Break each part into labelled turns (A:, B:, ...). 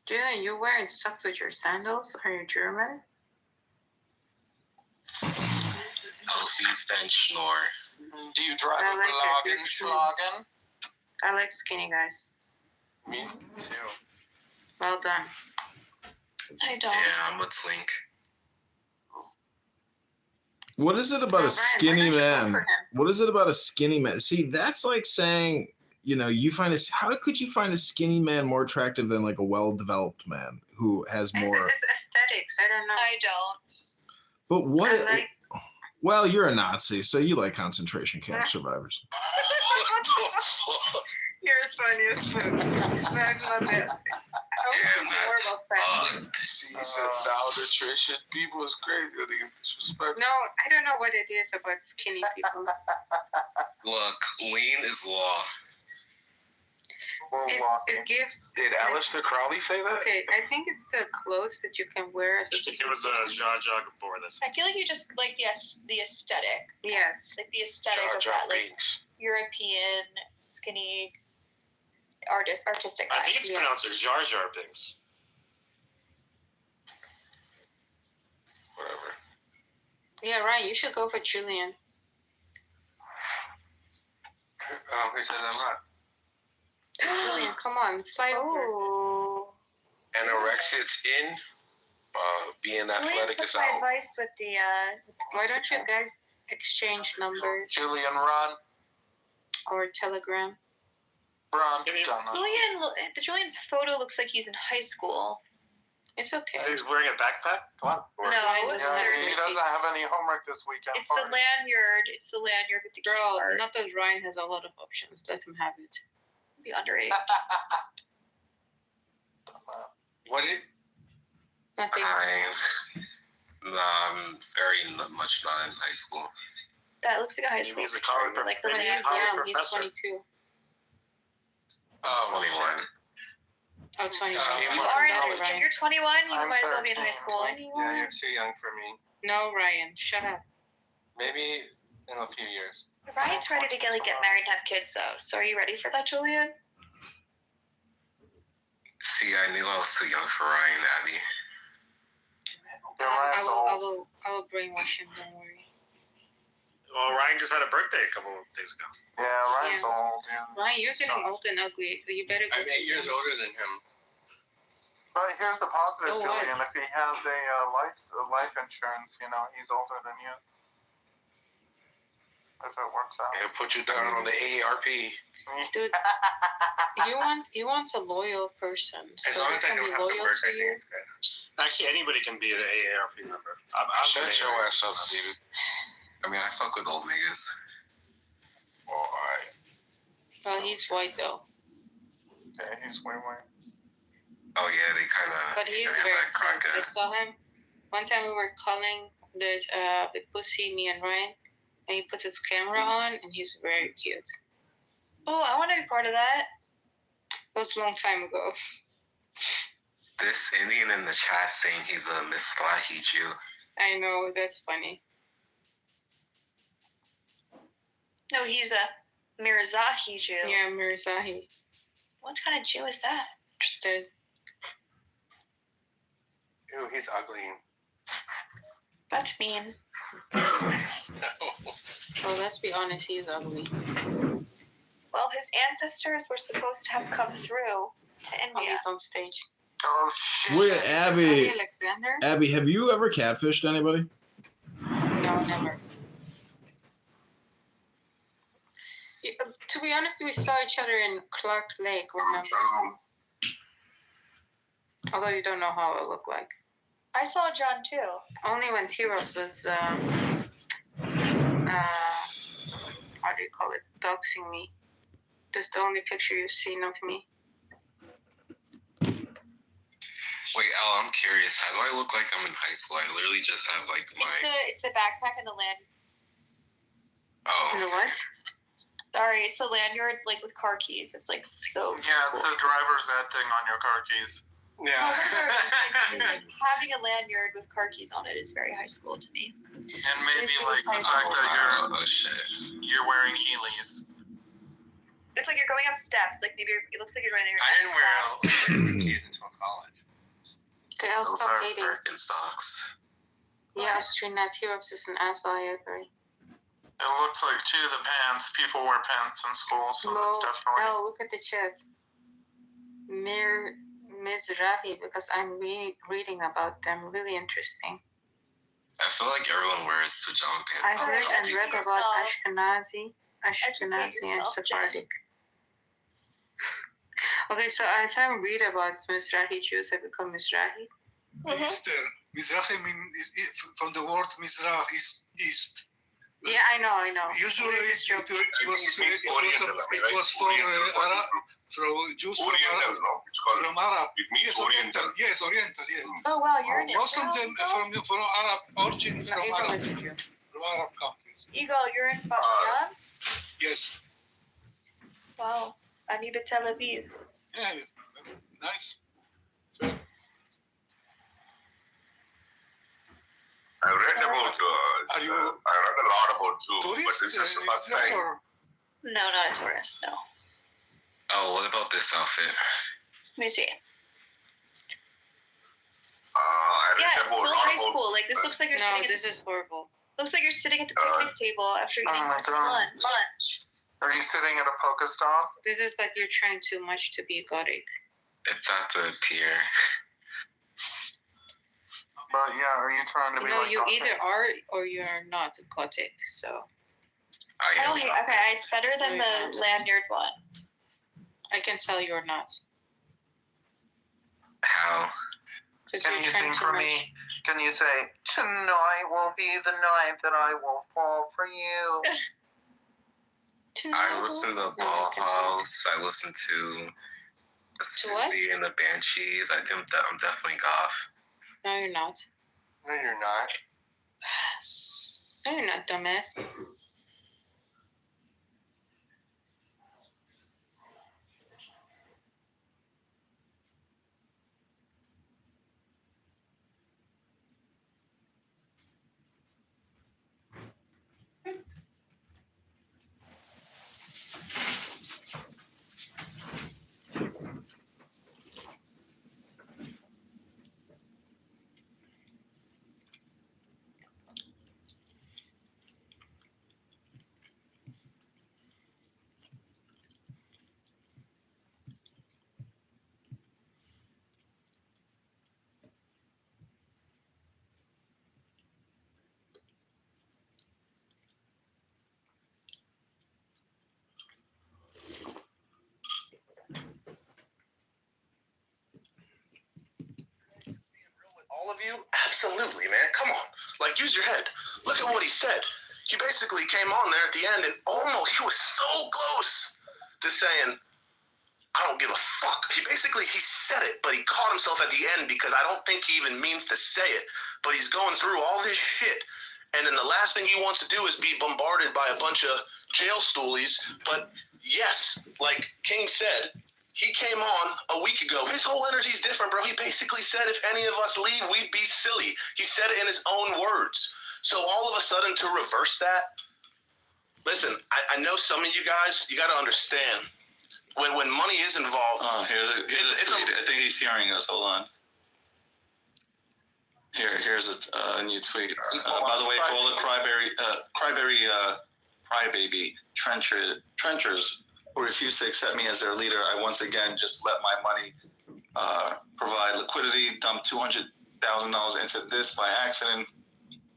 A: Julian, you wearing socks with your sandals? Are you German?
B: Elsie Fenschnor.
C: Do you drive
A: I
C: a
A: like it.
C: blogging schlagen?
A: I like skinny guys.
C: Me too.
A: Well done.
D: I don't.
B: Yeah, I'm a twink.
E: What is it about
A: Well,
E: a
A: Ryan, why
E: skinny
A: don't you go
E: man?
A: for him?
E: What is it about a skinny man? See, that's like saying, you know, you find a, how could you find a skinny man more attractive than like a well-developed man who has more?
A: It's aesthetics. I don't know.
D: I don't.
E: But what?
A: I like.
E: Well, you're a Nazi, so you like concentration camp survivors.
B: What the fuck?
A: You're as funny as food. No, I love it. I was
B: Damn,
A: thinking more about fashion.
C: She said malnutrition. People is crazy. They disrespect.
A: No, I don't know what it is about skinny people.
B: Look, lean is law.
A: It gives.
C: Did Aleister Crowley say that?
A: Okay, I think it's the clothes that you can wear as a
F: It was Zsa Zsa Gabor. This.
D: I feel like you just like the aesthetic,
A: Yes.
D: like the aesthetic
C: Jar
D: of
C: Jar
D: that, like
C: Binks.
D: European skinny artistic
F: I
D: guy.
F: think it's pronounced Jar Jar Binks.
C: Whatever.
A: Yeah, Ryan, you should go for Julian.
C: Who says I'm not?
A: Julian, come on, fly over.
D: Oh.
C: Anorexia, it's in. Being
D: Julian
C: athletic
D: took
C: is
D: my
C: out.
D: advice with the
A: Why don't you guys exchange numbers
C: Julian, run.
A: or Telegram?
C: Run.
D: Julian's photo looks like he's in high school.
A: It's okay.
F: He's wearing a backpack. Come on. Or,
D: No,
A: Mine doesn't have
D: there's-
A: any
C: doesn't
A: teeth.
C: have any homework this weekend.
D: it's the lanyard. It's the lanyard with the key
A: Girl,
D: part.
A: not that Ryan has a lot of options. Let him have it.
D: Be underage.
C: What did?
A: Nothing.
B: I'm very much not in high school.
D: That looks like a high school.
F: He's a
D: picture,
F: college
D: like the one
A: But
D: he
A: he's
D: has now.
A: young. He's
F: professor.
A: 22.
C: Oh,
B: 21.
A: Oh, 21.
C: You
A: You
C: are
A: are
D: Orange,
A: better,
D: if
A: Ryan.
D: you're 21, you
C: I'm
D: might as well be in high
C: 13,
D: school.
A: 21.
C: Yeah, you're too young for me.
A: No, Ryan, shut up.
C: Maybe in a few years.
D: Ryan's ready to get married and have kids, though. So are you ready for that, Julian?
B: See, I knew I was too young for Ryan, Abby.
C: Yeah,
A: I
C: Ryan's
A: will,
C: old.
A: I will brainwash him. Don't worry.
F: well, Ryan just had a birthday a couple of days ago.
C: Yeah, Ryan's
A: Yeah.
C: old. Yeah.
A: Ryan, you're getting old and ugly. You better go.
B: I'm 8 years older than him.
C: But here's the positive,
A: Oh, what?
C: Julian. If he has a life insurance, you know, he's older than you. If it works out. He'll put you down on the AARP.
A: Dude, you want a loyal person.
C: As
A: So
C: long
A: they
C: as I
A: can
C: don't
A: be
C: have to
A: loyal
C: work,
A: to
C: I think
A: you.
C: it's good.
F: Actually, anybody can be an AARP member.
C: Shut your ass up, David.
B: I mean, I fuck with old niggas.
C: Alright.
A: Well, he's white though.
C: Okay, he's way.
B: Oh yeah, they kind of.
A: But he's very cute. I saw him one time. We were calling the pussy, me and Ryan, and he puts his camera on, and he's very cute.
D: Oh, I want to be part of that.
A: It was a long time ago.
B: This Indian in the chat saying he's a Mislahi Jew.
A: I know, that's funny.
D: No, he's a Mirazahi Jew.
A: Yeah, Mirazahi.
D: What kind of Jew is that?
A: There's
C: Ew, he's ugly.
D: That's mean.
A: Well, let's be honest, he's ugly.
D: Well, his ancestors were supposed to have come through to
A: Oh,
D: India.
A: he's on stage.
C: Oh shit.
E: Wait,
A: Is
E: Abby.
A: Alexander?
E: Abby, have you ever catfished anybody?
A: No, never. Yeah, to be honest, we saw each other in Clark Lake, remember? Although you don't know how it looked like.
D: I saw John too.
A: Only when T-Rose was, how do you call it, doxing me. That's the only picture you've seen of me.
B: Wait, Al, I'm curious. How do I look like I'm in high school? I literally just have like my.
D: It's the backpack and the lanyard.
A: You know
B: Oh.
A: what?
D: Sorry, it's the lanyard like with car keys. It's like so.
C: Yeah, it's the driver's ed thing on your car keys.
D: Yeah. Having a lanyard with car keys on it is very high school to me.
C: And maybe
D: This
C: like
D: is
C: the
D: high
C: fact
D: school.
C: that
B: Oh shit.
C: you're wearing Heelys.
D: It's like you're going up steps. Like maybe it looks like you're going there.
C: I didn't wear keys until college.
A: Okay, I'll
B: Those
A: stop
B: are
A: dating.
B: Birkenstocks.
A: Yeah, Austrian-T-Rex is an asshole, I agree.
C: It looks like too the pants. People wear pants in school, so
A: No,
C: that's definitely.
A: no, look at the chat. Mir Mizrahi, because I'm reading about them. Really interesting.
B: I feel like everyone wears pajama pants.
A: I
B: on
A: heard
B: all
A: and
B: these
A: read
B: days.
A: about
D: yourself.
A: Ashkenazi and
D: yourself,
A: Sephardic. Okay, so if I read about Mizrahi Jews, I become Mizrahi.
G: Eastern. Mizrahi from the word Mizrah is east.
A: Yeah, I know.
G: Usually
A: We're just
G: it
A: joking.
G: was for Arab, from Jews from Arab. From Arab.
H: It means
G: Yes,
H: Oriental.
G: Yes, Oriental, yes.
D: Oh wow, you're in
G: Most of
D: Israel,
G: them
D: Eagle?
G: from Arab origin,
A: No,
G: from
A: Eagle
G: Arab,
A: is a Jew.
G: from Arab countries.
D: Eagle, you're in Bat
G: Yes.
D: Wow, I need a Tel Aviv.
G: Yeah, nice.
H: I read about.
G: Are you
H: I read a lot about Jews, but
G: tourist?
H: this is the first time.
G: Or
D: No, not a tourist. No.
B: Oh, what about this outfit?
D: Let me see.
H: I
D: Yeah,
H: read
D: it's
H: about
D: still
H: a lot
D: high
H: about.
D: school. Like this looks like you're
A: No,
D: sitting.
A: this is horrible.
D: Looks like you're sitting at the picnic table after eating
C: Oh my God.
D: lunch.
C: Are you sitting at a Pokestop?
A: This is like you're trying too much to be gothic.
B: It's at the pier.
C: But yeah, are you trying to be
A: No,
C: like?
A: you
C: gothic?
A: either are or you're not gothic. So
B: I am.
D: Okay, okay, it's better than the lanyard one.
A: I can tell you're not.
B: How?
A: Because
C: Can
A: you're
C: you
A: trying
C: sing
A: too
C: for
A: much.
C: me? Can you say tonight will be the night that I will fall for you?
B: I listen to
A: No, I
B: Ball
A: can't.
B: House. I listen to
A: what?
B: Susie and the Banshees. I think that I'm definitely goth.
A: No, you're not.
C: No, you're not.
A: No, you're not, dumbass.
I: All of you? Absolutely, man. Come on. Like, use your head. Look at what he said. He basically came on there at the end and almost, he was so close to saying, I don't give a fuck. He said it, but he caught himself at the end because I don't think he even means to say it. But he's going through all this shit. And then the last thing he wants to do is be bombarded by a bunch of jail stoolies. But yes, like King said, he came on a week ago. His whole energy's different, bro. He basically said if any of us leave, we'd be silly. He said it in his own words. So all of a sudden to reverse that, listen, I know some of you guys, you got to understand, when money is involved.
J: Here's a tweet. I think he's hearing us. Hold on. Here's a new tweet. By the way, for all the crybaby trenchers who refuse to accept me as their leader, I once again just let my money provide liquidity, dump $200,000 into this by accident.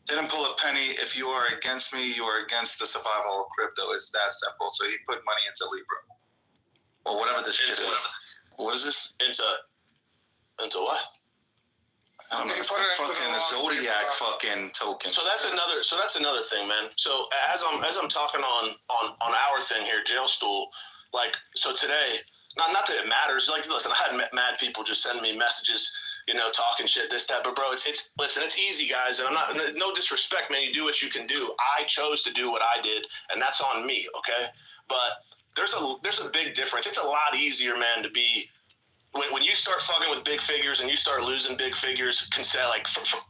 J: Didn't pull a penny. If you are against me, you are against the survival of crypto. It's that simple. So he put money into Libra. Or whatever this shit is. What is this?
I: Into what?
J: I don't know. It's a fucking Zodiac fucking token.
I: So that's another thing, man. So as I'm talking on our thing here, Jail Stool, like, so today, not that it matters. Like, listen, I had mad people just send me messages, you know, talking shit, this, that. But bro, it's listen, it's easy, guys, and I'm not, no disrespect, man. You do what you can do. I chose to do what I did, and that's on me, okay? But there's a big difference. It's a lot easier, man, to be. When you start fucking with big figures and you start losing big figures,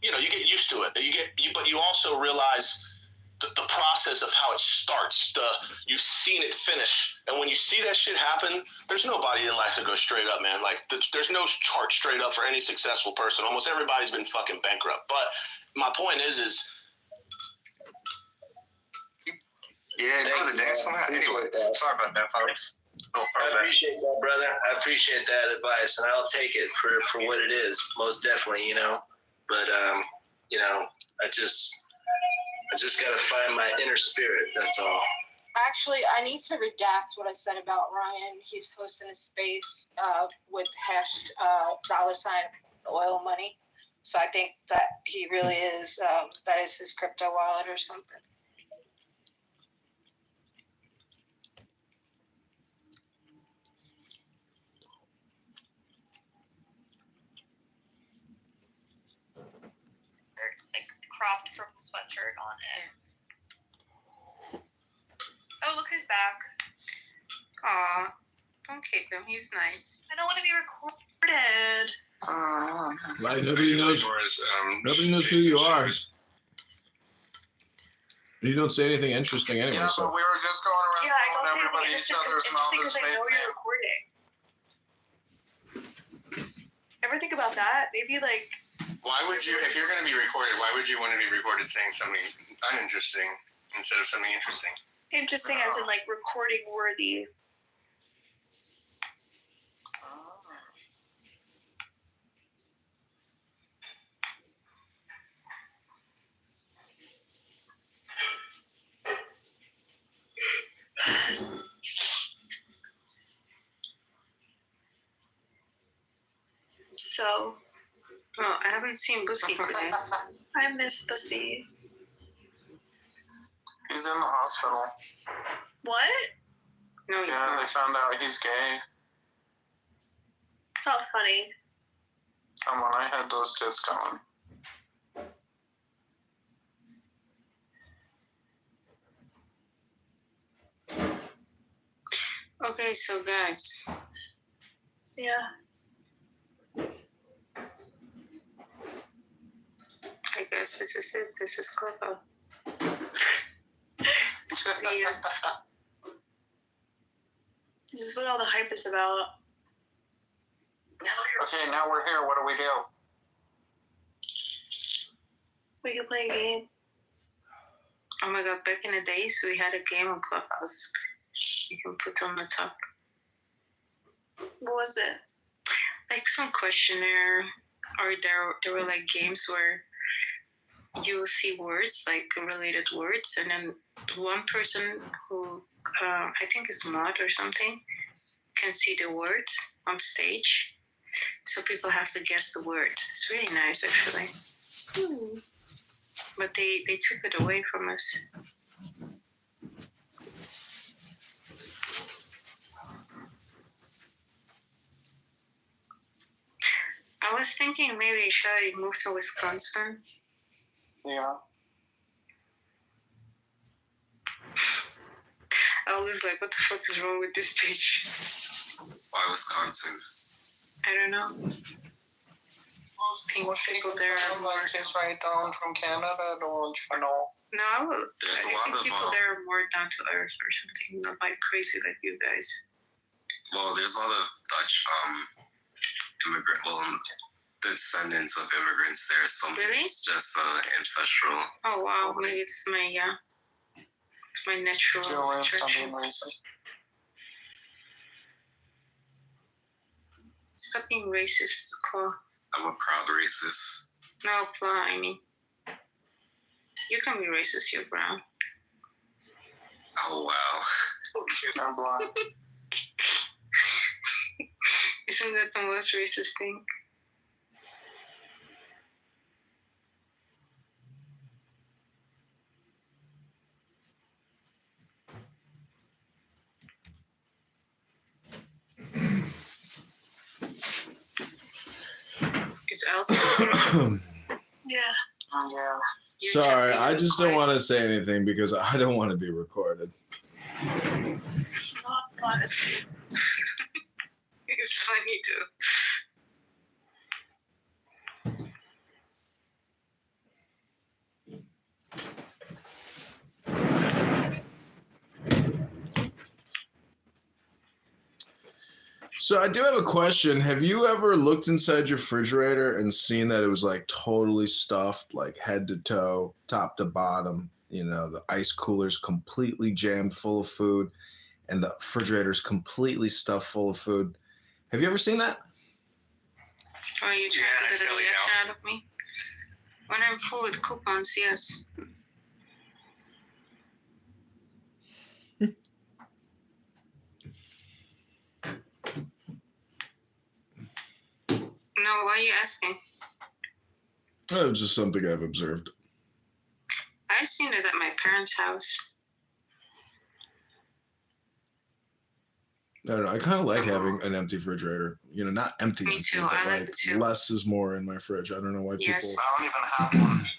I: you know, you get used to it. But you also realize the process of how it starts. You've seen it finish, and when you see that shit happen, there's nobody in life that goes straight up, man. Like there's no chart straight up for any successful person. Almost everybody's been fucking bankrupt. But my point is
H: Yeah, go to the dance on that. Anyway, sorry about that, folks. No
K: I
H: problem.
K: appreciate that, brother. I appreciate that advice, and I'll take it for what it is, most definitely, you know. But you know, I just gotta find my inner spirit. That's all.
L: Actually, I need to redact what I said about Ryan. He's hosting a space with hashed $ oil money. So I think that he really is, that is his crypto wallet or something.
D: Like cropped purple sweatshirt on it. Oh, look who's back.
A: Aw, don't kick him. He's nice.
D: I don't want to be recorded.
E: Like nobody knows who you are. You don't say anything interesting anyway.
C: Yeah,
E: So
C: but we were just going around
D: Yeah, I
C: calling
D: don't think
C: everybody
D: it's
C: each other's
D: interesting
C: mother's
D: because I know
C: maiden
D: you're recording. Ever think about that? Maybe like.
B: Why would you, if you're going to be recorded, why would you want to be recorded saying something uninteresting instead of something interesting?
D: Interesting as in like recording worthy. So,
A: Oh, I haven't seen Bussy today.
D: I miss Bussy.
C: He's in the hospital.
D: What?
A: No, he's
C: Yeah,
A: not.
C: they found out he's gay.
D: It's not funny.
C: Come on, I had those tits going.
A: Okay, so guys,
D: Yeah.
A: I guess this is it. This is Coco. See ya.
D: This is what all the hype is about.
C: Okay, now we're here. What do we do?
D: We can play a game.
A: Oh my god, back in the days we had a game on Clubhouse. You can put on the top.
D: What was it?
A: Like some questionnaire, or there were like games where you will see words, like related words, and then one person who I think is mod or something can see the word on stage. So people have to guess the word. It's really nice actually. But they took it away from us. I was thinking maybe should I move to Wisconsin?
C: Yeah.
A: I was like, what the fuck is wrong with this bitch?
B: Why Wisconsin?
A: I don't know.
C: Most people there are like just right down from Canada, don't you know?
A: No,
B: There's
A: I
B: a lot
A: think
B: of,
A: people there are more down to earth or something, not like crazy like you guys.
B: Well, there's a lot of Dutch descendants of immigrants there. Some
A: Really?
B: it's just ancestral.
A: Oh wow, maybe it's my it's my natural
C: Julian, stop
A: attraction.
C: being racist.
A: Stop being racist, Claw.
B: I'm a proud racist.
A: No, Claw, I mean. You can be racist, you're brown.
B: Oh wow.
C: I'm blind.
A: Isn't that the most racist thing? Is Elsa there?
D: Yeah.
C: Yeah.
A: You're
E: Sorry,
A: tapping
E: I
A: the
E: just don't
A: mic.
E: want to say anything because I don't want to be recorded.
D: Not honestly.
A: It's funny too.
E: So I do have a question. Have you ever looked inside your refrigerator and seen that it was like totally stuffed, like head to toe, top to bottom? You know, the ice cooler's completely jammed full of food and the refrigerator's completely stuffed full of food. Have you ever seen that?
A: Or you trying
F: Yeah, I
A: to get a
F: feel you
A: reaction
F: now.
A: out of me? When I'm full with coupons, yes. No, why are you asking?
E: Oh, it's just something I've observed.
A: I've seen it at my parents' house.
E: I don't know. I kind of like having an empty refrigerator. You know, not empty,
A: Me
E: empty,
A: too.
E: but
A: I like
E: like
A: it too.
E: less is more in my fridge. I don't know why
A: Yes.
E: people.
J: I don't even have one.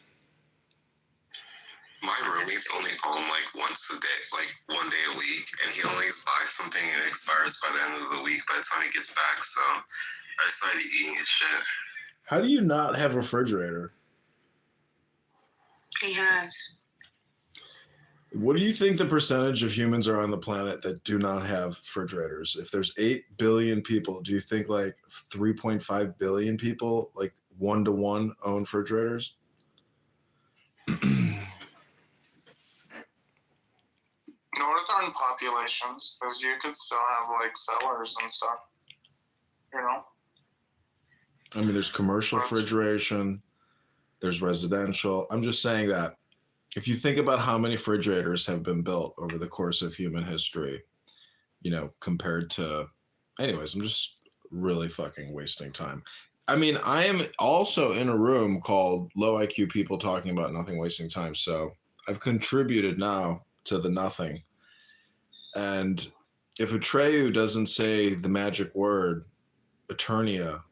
H: My roommate's only home like once a day, like 1 day a week, and he only buys something and it expires by the end of the week by the time he gets back. So I started eating his shit.
E: How do you not have a refrigerator?
A: He has.
E: What do you think the percentage of humans are on the planet that do not have refrigerators? If there's 8 billion people, do you think like 3.5 billion people, like 1-to-1, own refrigerators?
G: Northern populations, because you could still have like cellars and stuff. You know?
E: I mean, there's commercial refrigeration, there's residential. I'm just saying that if you think about how many refrigerators have been built over the course of human history, you know, compared to, anyways, I'm just really fucking wasting time. I mean, I am also in a room called Low IQ People Talking About Nothing, Wasting Time. So I've contributed now to the nothing. And if Atreyu doesn't say the magic word, Eternia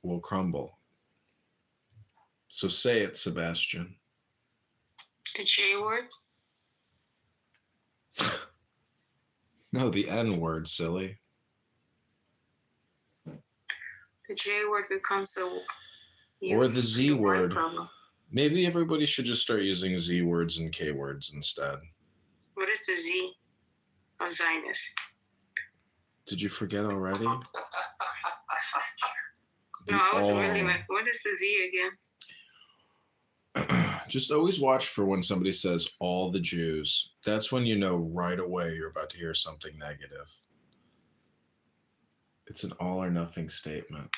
E: will crumble. So say it, Sebastian.
A: The J word?
E: No, the N word, silly.
A: The J word becomes a...
E: Or the Z word.
A: problem.
E: Maybe everybody should just start using Z words and K words instead.
A: What is the Z of Zionist?
E: Did you forget already?
A: No, I was really like, what is the Z again?
E: Just always watch for when somebody says all the Jews. That's when you know right away you're about to hear something negative. It's an all or nothing statement.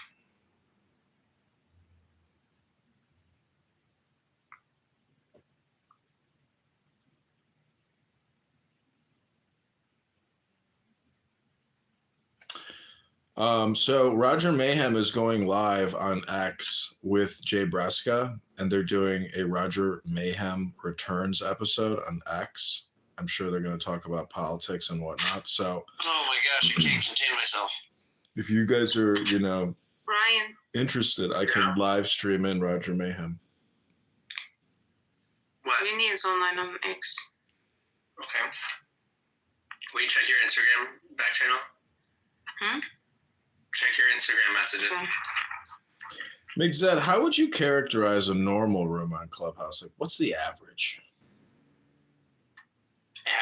E: So Roger Mayhem is going live on X with Jay Breska, and they're doing a Roger Mayhem Returns episode on X. I'm sure they're going to talk about politics and whatnot. So,
K: Oh my gosh, I can't contain myself.
E: if you guys are, you know,
A: Ryan,
E: interested, I can live stream in Roger Mayhem.
B: What?
A: Vinny is online on X.
B: Okay. Will you check your Instagram back channel?
A: Hmm?
B: Check your Instagram messages.
A: Okay.
E: Mixed, how would you characterize a normal room on Clubhouse? Like, what's the average?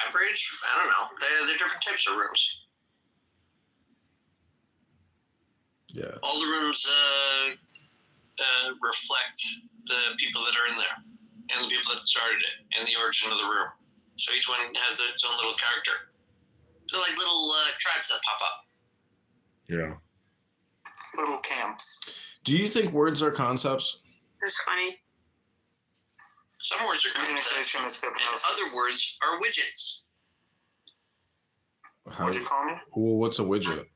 K: Average? I don't know. They're different types of rooms.
E: Yeah.
K: All the rooms reflect the people that are in there and the people that started it and the origin of the room. So each one has its own little character. They're like little tribes that pop up.
E: Yeah.
G: Little camps.
E: Do you think words are concepts?
A: That's funny.
K: Some words are concepts,
G: Communication is
K: and
G: hypnosis.
K: other words are widgets.
E: How,
G: What'd you call me?
E: well, what's a widget?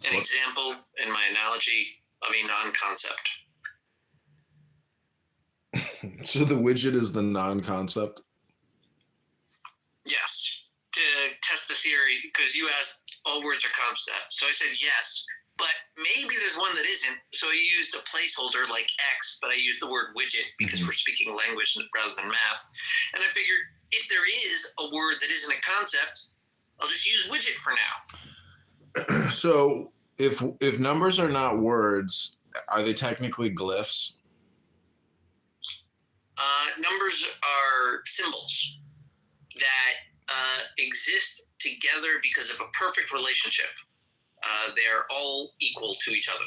K: An example in my analogy of a non-concept.
E: So the widget is the non-concept?
K: Yes, to test the theory, because you asked all words are concepts. So I said yes, but maybe there's one that isn't. So I used a placeholder like X, but I used the word widget because we're speaking language rather than math. And I figured if there is a word that isn't a concept, I'll just use widget for now.
E: So if numbers are not words, are they technically glyphs?
K: Numbers are symbols that
M: exist together because of a perfect relationship. They're all equal to each other.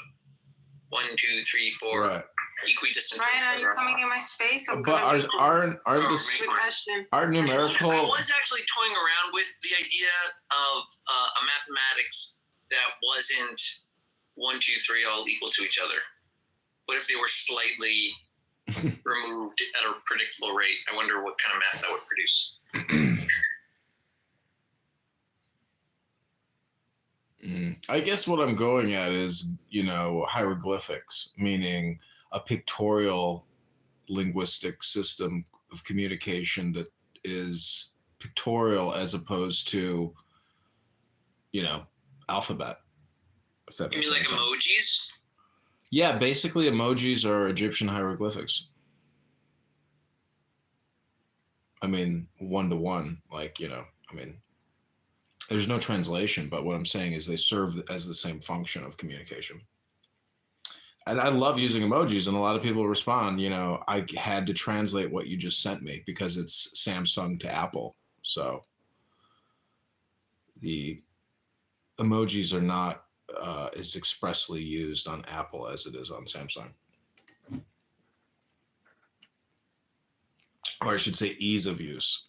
M: 1, 2, 3, 4,
E: Right.
M: equidistant.
A: Ryan, are you coming in my space? I'm
E: But
A: gonna be cool.
E: aren't
A: Good question.
E: numerical?
M: I was actually toying around with the idea of a mathematics that wasn't 1, 2, 3 all equal to each other. What if they were slightly removed at a predictable rate? I wonder what kind of math that would produce.
E: I guess what I'm going at is, hieroglyphics, meaning a pictorial linguistic system of communication that is pictorial as opposed to, alphabet. If that
M: You
E: makes
M: mean like
E: sense.
M: emojis?
E: Yeah, basically emojis are Egyptian hieroglyphics. I mean, 1-to-1, there's no translation, but what I'm saying is they serve as the same function of communication. And I love using emojis, and a lot of people respond, I had to translate what you just sent me because it's Samsung to Apple. So the emojis are not as expressly used on Apple as it is on Samsung. Or I should say ease of use.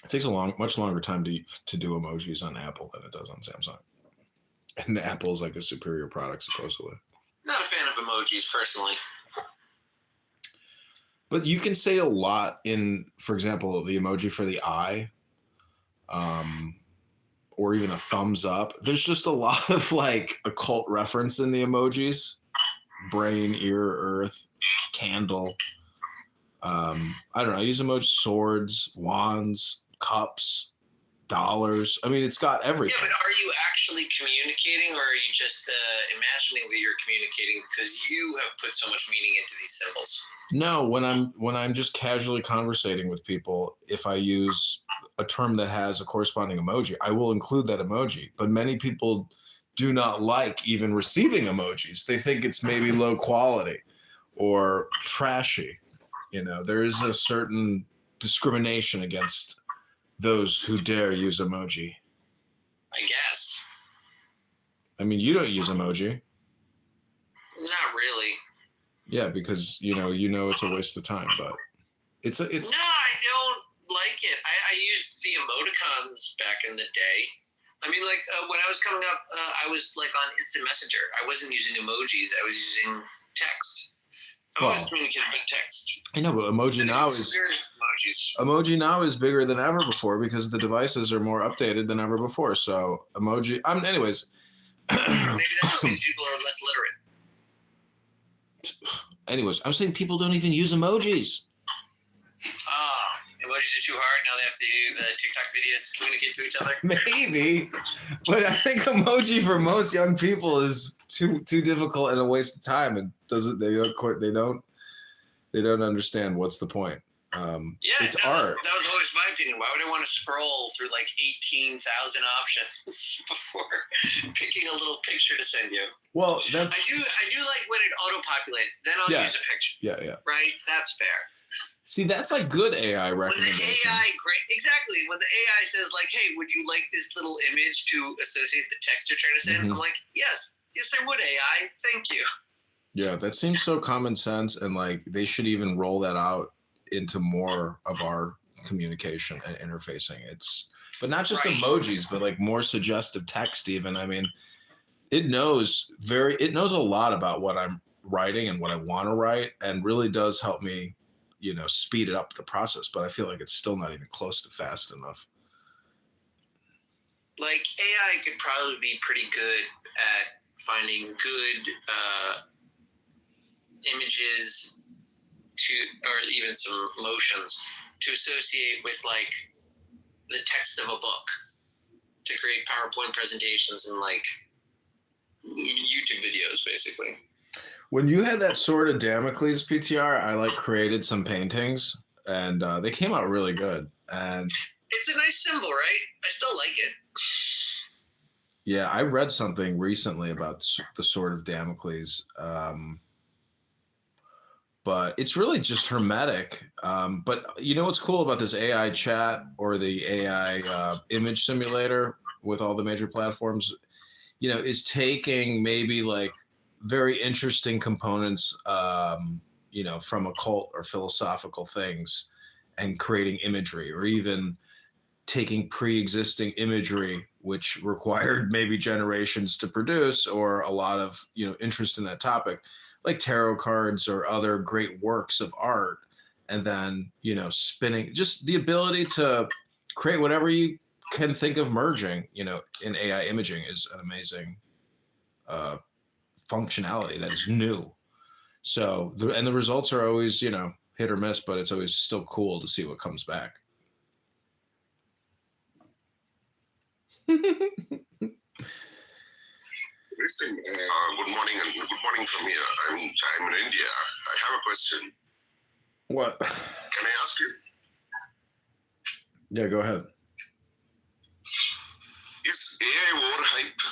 E: It takes much longer time to do emojis on Apple than it does on Samsung. And Apple's like a superior product, supposedly.
M: Not a fan of emojis personally.
E: But you can say a lot in, for example, the emoji for the eye, or even a thumbs up. There's just a lot of occult reference in the emojis. Brain, ear, earth, candle. I don't know. I use emojis, swords, wands, cups, dollars. I mean, it's got everything.
M: Yeah, but are you actually communicating, or are you just imagining that you're communicating because you have put so much meaning into these symbols?
E: No, when I'm just casually conversating with people, if I use a term that has a corresponding emoji, I will include that emoji. But many people do not like even receiving emojis. They think it's maybe low quality or trashy. There is a certain discrimination against those who dare use emoji.
M: I guess.
E: I mean, you don't use emoji.
M: Not really.
E: Yeah, because it's a waste of time, but it's
M: No, I don't like it. I used the emoticons back in the day. I mean, when I was coming up, I was on Instant Messenger. I wasn't using emojis. I was using text. I always communicated by text.
E: I know, but emoji now is bigger than ever before because the devices are more updated than ever before. So emoji. Anyways.
M: Maybe that just means people are less literate.
E: Anyways, I'm saying people don't even use emojis.
M: Emojis are too hard. Now they have to use TikTok videos to communicate to each other.
E: Maybe, but I think emoji for most young people is too difficult and a waste of time. And they don't understand what's the point. It's art.
M: That was always my opinion. Why would I want to scroll through 18,000 options before picking a little picture to send you?
E: Well,
M: I do like when it auto populates. Then I'll use a picture.
E: Yeah.
M: Right. That's fair.
E: See, that's good AI recommendation.
M: When the AI, exactly. When the AI says hey, would you like this little image to associate the text you're trying to send?
E: Mm-hmm.
M: I'm like, yes, I would, AI. Thank you.
E: Yeah, that seems so common sense, and they should even roll that out into more of our communication and interfacing. But not just emojis, but more suggestive text even. I mean, it knows a lot about what I'm writing and what I want to write, and really does help me, speed it up the process. But I feel like it's still not even close to fast enough.
M: AI could probably be pretty good at finding good images or even some motions to associate with the text of a book, to create PowerPoint presentations and YouTube videos, basically.
E: When you had that Sword of Damocles PTR, I created some paintings, and they came out really good. And
M: it's a nice symbol, right? I still like it.
E: Yeah, I read something recently about the Sword of Damocles. but it's really just hermetic. But you know what's cool about this AI chat or the AI image simulator with all the major platforms, you know, is taking maybe like very interesting components, you know, from occult or philosophical things and creating imagery, or even taking pre-existing imagery which required maybe generations to produce, or a lot of, you know, interest in that topic, like tarot cards or other great works of art, and then, you know, spinning, just the ability to create whatever you can think of merging, you know, in AI imaging is an amazing functionality that is new. So the results are always, you know, hit or miss, but it's always still cool to see what comes back.
H: Listen, good morning, and good morning from here. I'm in India. I have a question.
E: What?
H: Can I ask you?
E: Yeah, go ahead.
H: Is AI overhyped?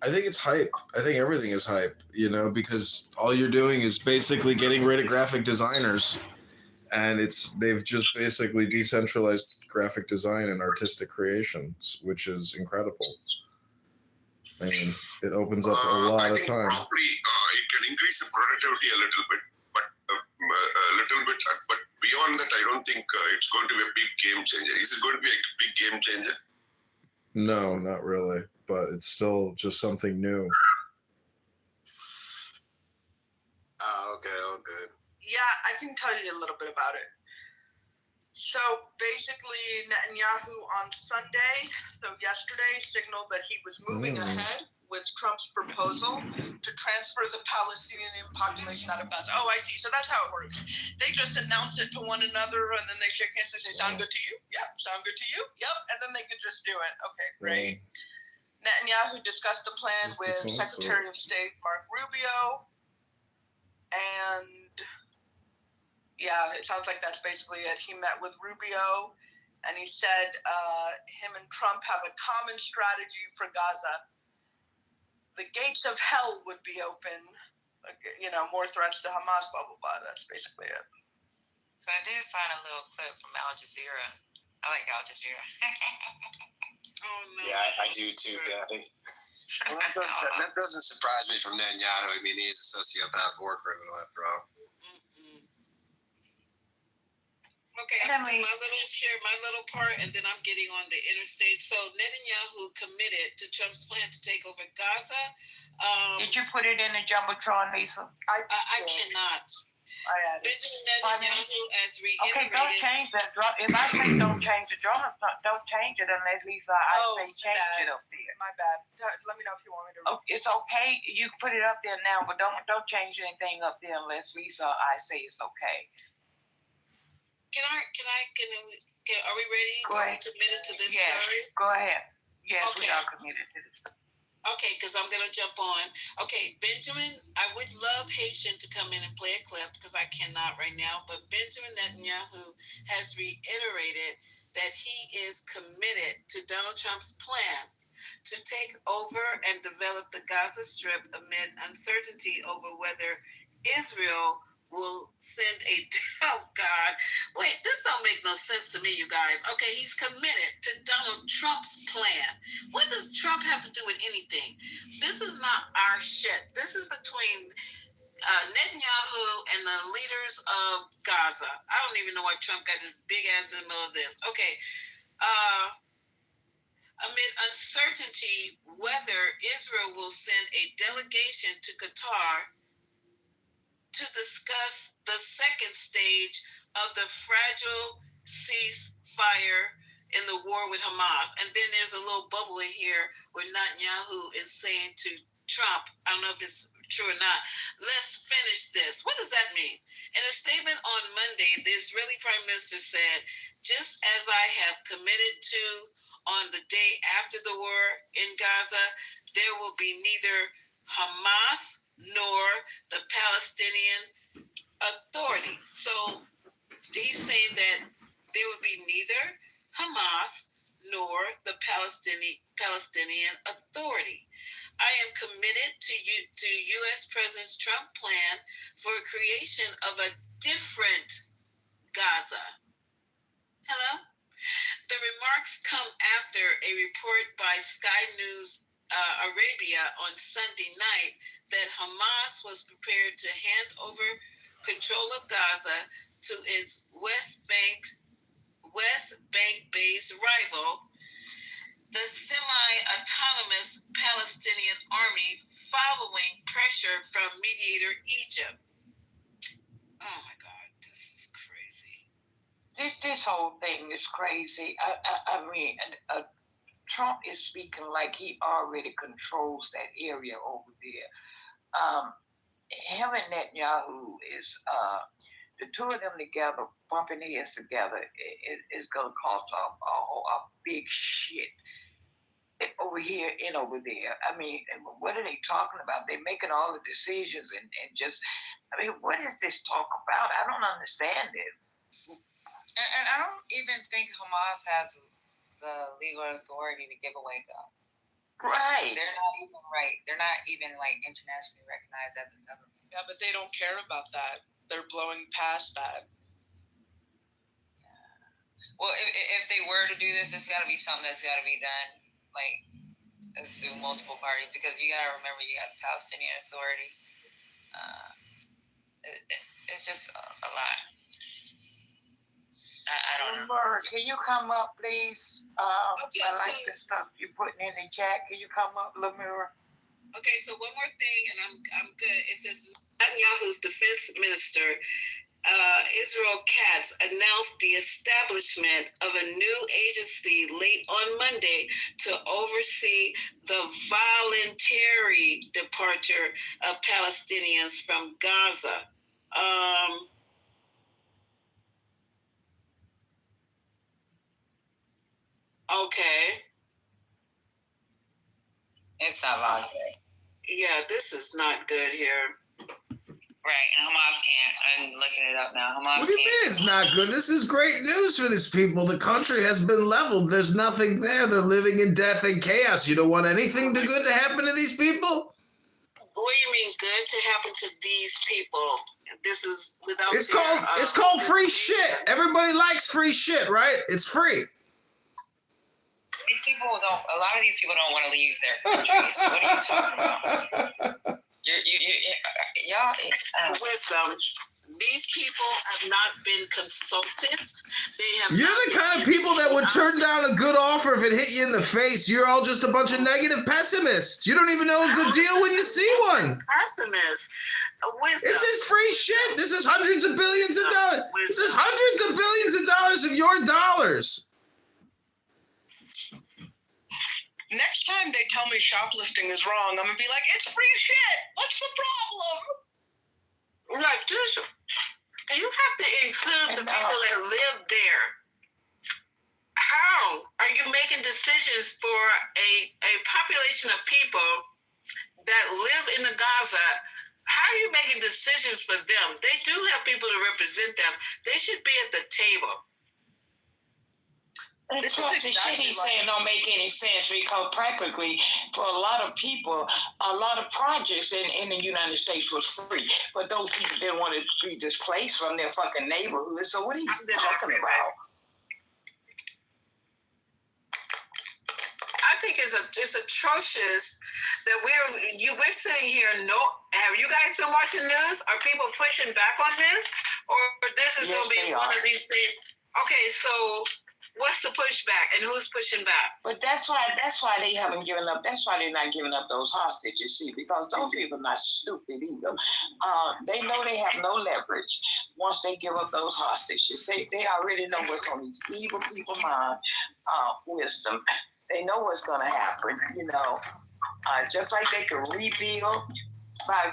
E: I think it's hype. I think everything is hype, you know, because all you're doing is basically getting rid of graphic designers, and they've just basically decentralized graphic design and artistic creations, which is incredible. I mean, it opens up a lot of time.
H: Probably it can increase the productivity a little bit, but beyond that, I don't think it's going to be a big game changer. Is it going to be a big game changer?
E: No, not really, but it's still just something new.
H: Okay.
C: Yeah, I can tell you a little bit about it. So basically, Netanyahu on Sunday, so yesterday, signaled that he was moving ahead with Trump's proposal to transfer the Palestinian population out of Gaza. Oh, I see. So that's how it works. They just announce it to one another, and then they shake hands and say, sound good to you? Yep. Sound good to you? Yep. And then they could just do it. Okay, great. Netanyahu discussed the plan with Secretary of State Mark Rubio, and yeah, it sounds like that's basically it. He met with Rubio, and he said him and Trump have a common strategy for Gaza. The gates of hell would be open. You know, more threats to Hamas, blah, blah, blah. That's basically it.
N: So I did find a little clip from Al Jazeera. I like Al Jazeera.
K: Oh, no. Yeah, I do too, Gabby.
O: Well, that doesn't surprise me from Netanyahu. I mean, he's a sociopath war criminal after all.
N: Okay, I'm going to share my little part, and then I'm getting on the interstate. So Netanyahu committed to Trump's plan to take over Gaza.
C: Did you put it in the Jumbotron, Lisa?
N: I cannot. Benjamin Netanyahu has reiterated.
C: Okay, don't change that. If I say don't change the drum, don't change it unless Lisa, I say change it up there. My bad. Let me know if you want me to. Oh, it's okay. You can put it up there now, but don't change anything up there unless Lisa, I say it's okay.
N: Are we ready?
C: Go ahead.
N: Committed to this
C: yes,
N: story?
C: Go ahead. Yes,
N: okay.
C: We are committed to this.
N: Okay, because I'm going to jump on. Okay, Benjamin, I would love Haitian to come in and play a clip because I cannot right now, but Benjamin Netanyahu has reiterated that he is committed to Donald Trump's plan to take over and develop the Gaza Strip amid uncertainty over whether Israel will send oh God, wait, this don't make no sense to me, you guys. Okay, he's committed to Donald Trump's plan. What does Trump have to do with anything? This is not our shit. This is between Netanyahu and the leaders of Gaza. I don't even know why Trump got this big ass in the middle of this. Okay, amid uncertainty whether Israel will send a delegation to Qatar to discuss the second stage of the fragile ceasefire in the war with Hamas. And then there's a little bubble in here where Netanyahu is saying to Trump, I don't know if it's true or not, let's finish this. What does that mean? In a statement on Monday, the Israeli Prime Minister said, just as I have committed to on the day after the war in Gaza, there will be neither Hamas nor the Palestinian Authority. So he's saying that there would be neither Hamas nor the Palestinian Palestinian Authority. I am committed to U.S. President Trump's plan for creation of a different Gaza. Hello? The remarks come after a report by Sky News Arabia on Sunday night that Hamas was prepared to hand over control of Gaza to its West Bank-based rival, the semi-autonomous Palestinian Army, following pressure from mediator Egypt. Oh my God, this is crazy.
P: This whole thing is crazy. I mean, Trump is speaking like he already controls that area over there. Him and Netanyahu is, the two of them together, bumping heads together, is going to cause a big shit over here and over there. I mean, what are they talking about? They're making all the decisions and just, I mean, what is this talk about? I don't understand it.
Q: And I don't even think Hamas has the legal authority to give away guns.
P: Right.
Q: They're not even right. They're not even like internationally recognized as a government.
C: Yeah, but they don't care about that. They're blowing past that.
Q: Well, if they were to do this, it's got to be something that's got to be done like through multiple parties, because you got to remember you got the Palestinian Authority. It's just a lot. I don't know.
P: Laura, can you come up, please? I like the stuff you're putting in the chat. Can you come up, Lamura?
N: Okay, so one more thing, and I'm good. It says Netanyahu's defense minister, Israel Katz, announced the establishment of a new agency late on Monday to oversee the voluntary departure of Palestinians from Gaza. Okay.
Q: It's not voluntary.
N: Yeah, this is not good here.
Q: Right, and Hamas can't. I'm looking it up now. Hamas
E: What do you mean it's not good? This is great news for these people. The country has been leveled. There's nothing there. They're living in death and chaos. You don't want anything good to happen to these people?
N: What do you mean good to happen to these people? This is without.
E: It's called free shit. Everybody likes free shit, right? It's free.
Q: These people don't. A lot of these people don't want to leave their countries. What are you talking about? Y'all.
N: Wisdom. These people have not been consulted. They have.
E: You're the kind of people that would turn down a good offer if it hit you in the face. You're all just a bunch of negative pessimists. You don't even know a good deal when you see one.
N: Pessimists. Wisdom.
E: This is free shit. This is hundreds of billions of dollars. This is hundreds of billions of dollars of your dollars.
C: Next time they tell me shoplifting is wrong, I'm gonna be like, it's free shit. What's the problem?
N: Like this, you have to include the people that live there. How are you making decisions for a population of people that live in the Gaza? How are you making decisions for them? They do have people to represent them. They should be at the table.
P: And plus, the shit he's saying don't make any sense, because practically for a lot of people, a lot of projects in the United States was free. But those people didn't want to be displaced from their fucking neighborhood. So what are you talking about?
N: I think it's atrocious that we're sitting here. Have you guys been watching news? Are people pushing back on this, or this is going to be one of these things? Okay, so. What's the pushback, and who's pushing back?
P: But that's why they haven't given up. That's why they're not giving up those hostages, see, because those people are not stupid either. They know they have no leverage once they give up those hostages. They already know what's on these evil people's mind. Wisdom. They know what's going to happen, you know. Just like they can rebuild by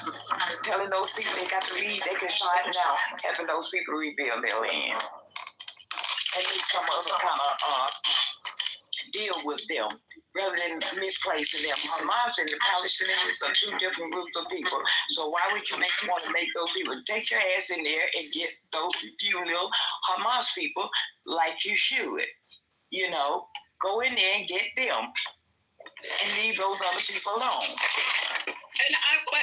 P: telling those people they got to leave, they can slide it out, helping those people rebuild their land. And need some other kind of deal with them rather than misplacing them. Hamas and the Palestinians are two different groups of people. So why would you want to make those people take your ass in there and get those few little Hamas people like you should? You know, go in there and get them. and leave those other people alone.
N: And my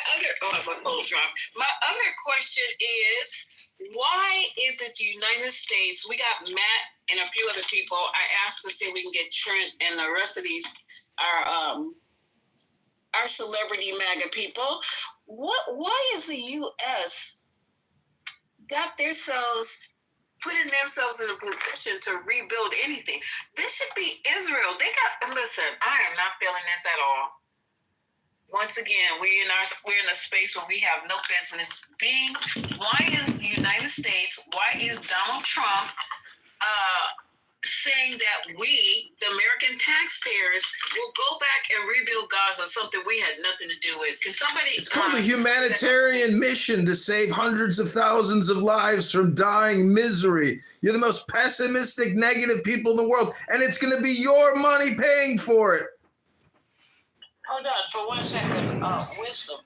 N: other question is, why is it the United States? We got Matt and a few other people. I asked to see if we can get Trent and the rest of these our celebrity MAGA people. Why is the U.S. got themselves putting themselves in a position to rebuild anything? This should be Israel. Listen, I am not feeling this at all. Once again, we're in a space where we have no business being. Why is the United States, why is Donald Trump saying that we, the American taxpayers, will go back and rebuild Gaza, something we had nothing to do with? Can somebody...
E: It's called a humanitarian mission to save hundreds of thousands of lives from dying misery. You're the most pessimistic, negative people in the world, and it's going to be your money paying for it.
P: Hold on for 1 second. Wisdom.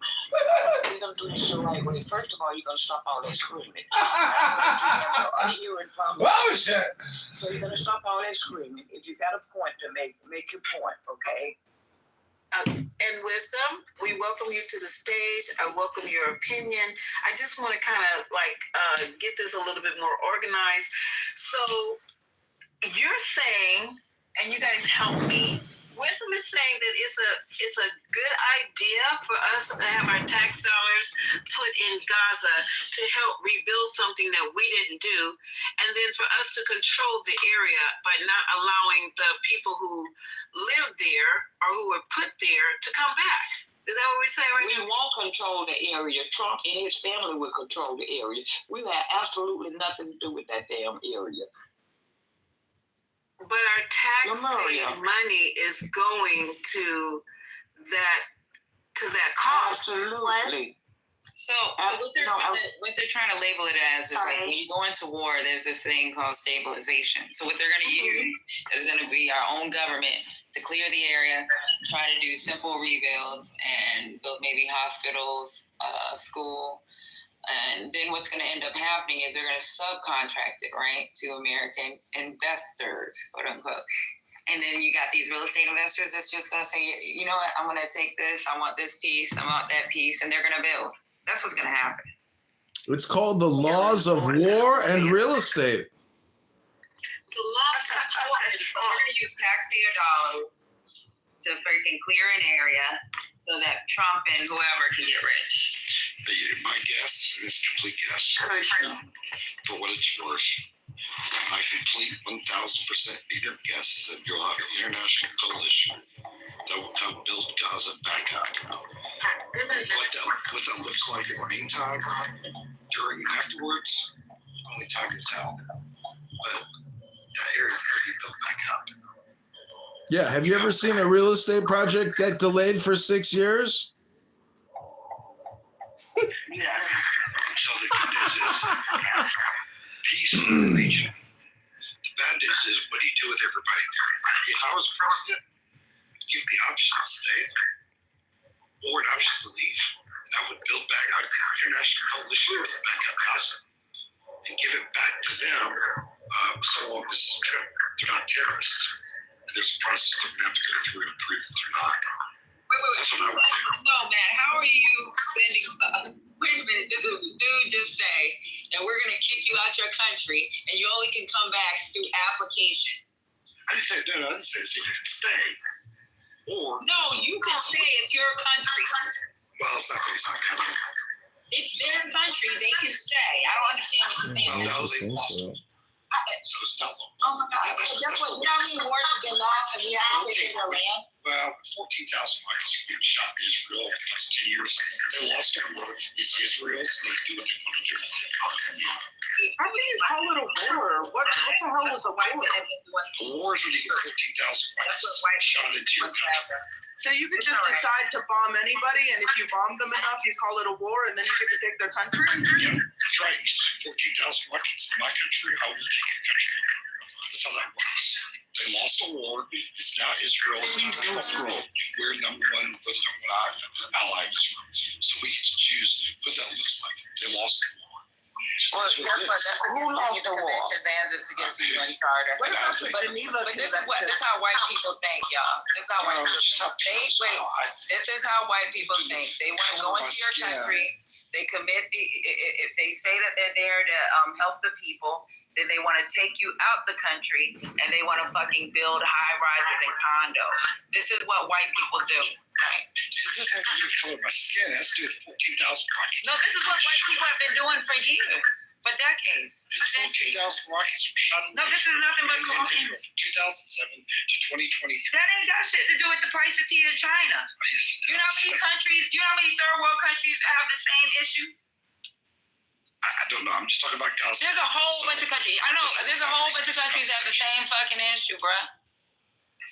P: We're going to do this the right way. First of all, you're going to stop all that screaming. A hearing problem.
E: Oh, shit.
P: So you're going to stop all that screaming. If you got a point to make your point, okay?
N: And Wisdom, we welcome you to the stage. I welcome your opinion. I just want to kind of get this a little bit more organized. So you're saying, and you guys help me, Wisdom is saying that it's a good idea for us to have our tax dollars put in Gaza to help rebuild something that we didn't do, and then for us to control the area by not allowing the people who live there or who were put there to come back. Is that what we're saying right now?
P: We won't control the area. Trump and his family will control the area. We have absolutely nothing to do with that damn area.
N: But our taxpayer money is going to that cause.
P: Absolutely.
Q: So what they're trying to label it as is like when you go into war, there's this thing called stabilization. So what they're going to use is going to be our own government to clear the area, try to do simple rebuilds and build maybe hospitals, school. And then what's going to end up happening is they're going to subcontract it, right, to American investors, quote unquote. And then you got these real estate investors that's just going to say, you know what, I'm going to take this, I want this piece, I want that piece, and they're going to build. That's what's going to happen.
E: It's called the laws of war and real estate.
Q: The laws of war. We're going to use taxpayer dollars to freaking clear an area so that Trump and whoever can get rich.
R: My guess, and it's complete guess, for what it's worth, my complete 1,000% needed guess is that you'll have an international coalition that will come build Gaza back up. What that looks like in the meantime, during and afterwards, only time will tell. But that area will be built back up.
E: Yeah, have you ever seen a real estate project get delayed for 6 years?
R: Yes. So the good news is peace in the region. The bad news is what do you do with everybody there? If I was president, I'd give the option to stay or an option to leave. And I would build back out the international coalition, build back up Gaza, and give it back to them so long as they're not terrorists. And there's a process they're going to have to go through to prove that they're not. That's what I would do.
Q: No, man, how are you sending... Wait a minute, dude just say that we're going to kick you out your country and you only can come back through application.
R: I didn't say no, I didn't say you can stay. Or...
Q: No, you can stay. It's your country.
R: Well, it's not based on country.
Q: It's their country. They can stay. I don't understand what you're saying.
R: No, they lost. So it's not long.
Q: Oh my God. Guess what? You know how many wars have been lost and we have to take their land?
R: Well, 14,000 migrants have been shot in Israel in the last 10 years. They lost their war. It's Israel, so they can do what they want to do.
C: How can you call it a war? What the hell was a war?
R: A war is when you get 15,000 migrants shot into your country.
C: So you could just decide to bomb anybody, and if you bomb them enough, you call it a war, and then you get to take their country?
R: Yeah, that's right. You send 14,000 migrants to my country, I will take your country. That's how that works. They lost a war. It's now Israel's. We're number one ally of Israel. So we get to choose what that looks like. They lost the war.
P: Who lost the war?
Q: Conventions is against the UN Charter.
L: But
Q: this is what this is how white people think, y'all. This is how white people think. This is how white people think. They want to go into your country. They commit if they say that they're there to help the people, then they want to take you out the country and they want to fucking build high rises and condos. This is what white people do. Right.
R: It doesn't have to do with the color of my skin. It has to do with 14,000 rockets.
Q: No, this is what white people have been doing for years, for decades.
R: These 14,000 rockets were shot in
Q: No, this is nothing but
R: Israel
Q: colonialism.
R: from 2007 to 2023.
Q: That ain't got shit to do with the price of tea in China. You know how many countries, do you know how many third world countries have the same issue?
R: I don't know. I'm just talking about Gaza.
Q: There's a whole bunch of countries. I know, there's a whole bunch of countries that have the same fucking issue, bruh.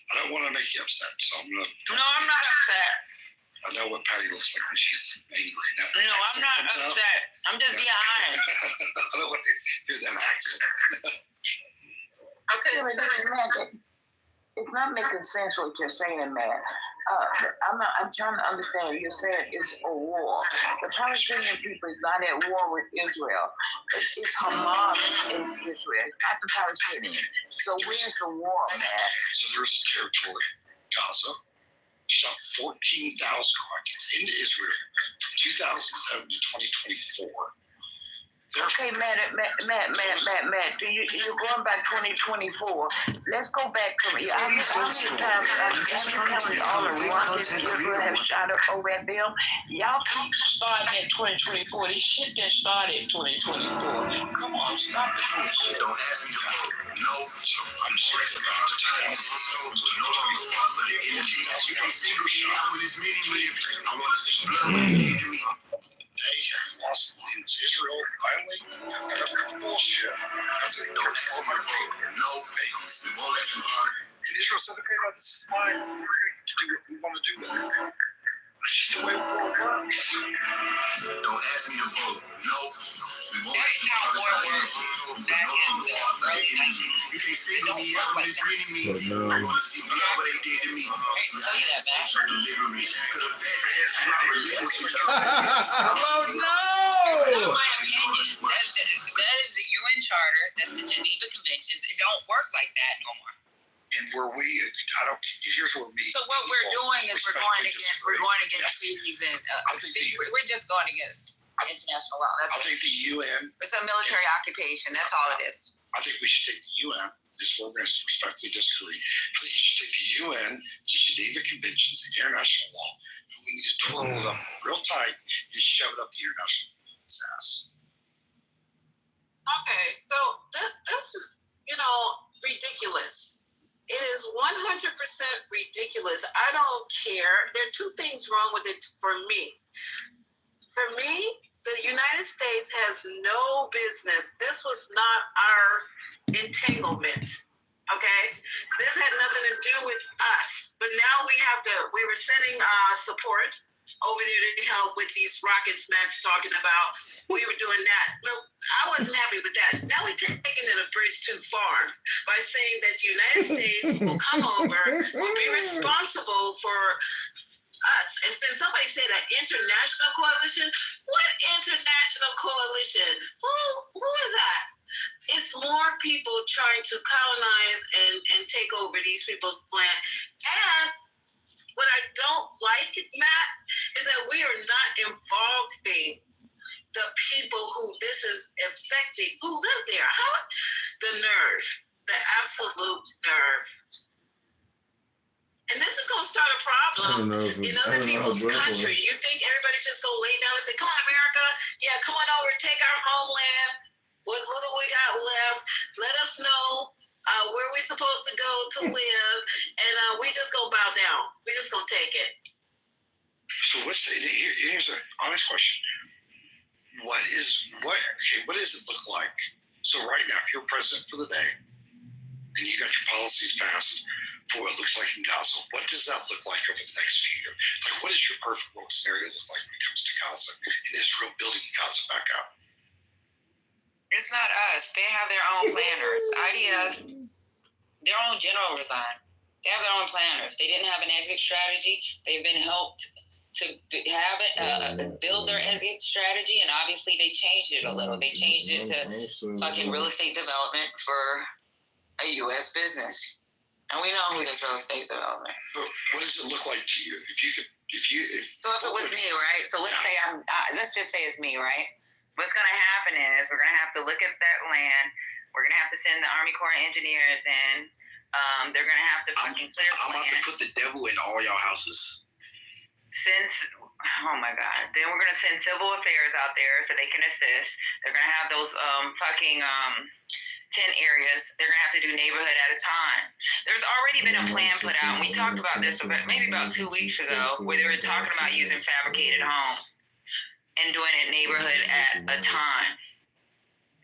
R: I don't want to make you upset, so I'm gonna.
Q: No, I'm not upset.
R: I know what Patty looks like when she's angry. That
Q: No, I'm not
R: comes out.
Q: upset. I'm just being honest.
R: I don't want to hear that accent.
Q: Okay,
P: It's not making sense what you're saying, man. I'm trying to understand. You're saying it's a war. The Palestinian people is not at war with Israel. It's Hamas in Israel. It's not the Palestinians. So where's the war, man?
R: So there's a territory, Gaza, shot 14,000 rockets into Israel from 2007 to 2024.
P: Okay, Matt, you're going back 2024. Let's go back to how many times all the rockets Israel have shot up over at them? Y'all keep starting in 2024. This shit didn't start in 2024. Come on, stop this bullshit.
R: Don't ask me to vote. No, I'm serious about it. No longer fought for the energy. You can't single me out with this mini. I want to see blood in me. They have lost in Israel finally. Bullshit. Don't ask me to vote. No, we won't let you on. And Israel said, okay, no, this is fine. We're going to do what we want to do with it. That's just the way the world works. Don't ask me to vote. No, we won't let you on. You can't single me out with this mini. I want to see what they did to me.
E: Oh no!
Q: My opinion. That is the UN Charter. That's the Geneva Conventions. It don't work like that no more.
R: And where we, here's where we.
Q: So what we're doing is we're going against treaties and we're just going against international law.
R: I think the UN.
Q: It's a military occupation. That's all it is.
R: I think we should take the UN. This program respectfully disagree. I think you should take the UN, the Geneva Conventions, the international law. And we need to twirl it up real tight and shove it up the international ass.
N: Okay, so this is, ridiculous. It is 100% ridiculous. I don't care. There are two things wrong with it for me. For me, the United States has no business. This was not our entanglement. Okay? This had nothing to do with us. But now we were sending support over there to help with these rockets Matt's talking about. We were doing that. Well, I wasn't happy with that. Now we're taking it a bridge too far by saying that the United States will come over, will be responsible for us. And then somebody said an international coalition. What international coalition? Who is that? It's more people trying to colonize and take over these people's land. And what I don't like, Matt, is that we are not involving the people who this is affecting, who live there. How? The nerve, the absolute nerve. And this is going to start a problem in other people's country. You think everybody's just going to lay down and say, come on, America, yeah, come on over, take our homeland. What little we got left, let us know where we're supposed to go to live, and we just gonna bow down. We just gonna take it.
R: So here's an honest question. What does it look like? So right now, if you're president for the day, and you got your policies passed for what it looks like in Gaza, what does that look like over the next few years? Like, what does your perfect world scenario look like when it comes to Gaza and Israel building Gaza back up?
Q: It's not us. They have their own planners. IDF, their own general resigned. They have their own planners. They didn't have an exit strategy. They've been helped build their exit strategy, and obviously they changed it a little. They changed it to fucking real estate development for a U.S. business, and we know who does real estate development.
R: But what does it look like to you?
Q: So if it was me, right? So let's say let's just say it's me, right? What's going to happen is we're going to have to look at that land. We're going to have to send the Army Corps of Engineers in. They're going to have to fucking clear the land.
R: I'm about to put the devil in all y'all houses.
Q: Oh my God. Then we're going to send civil affairs out there so they can assist. They're going to have those 10 areas. They're going to have to do neighborhood at a time. There's already been a plan put out, and we talked about this maybe about 2 weeks ago, where they were talking about using fabricated homes and doing it neighborhood at a time.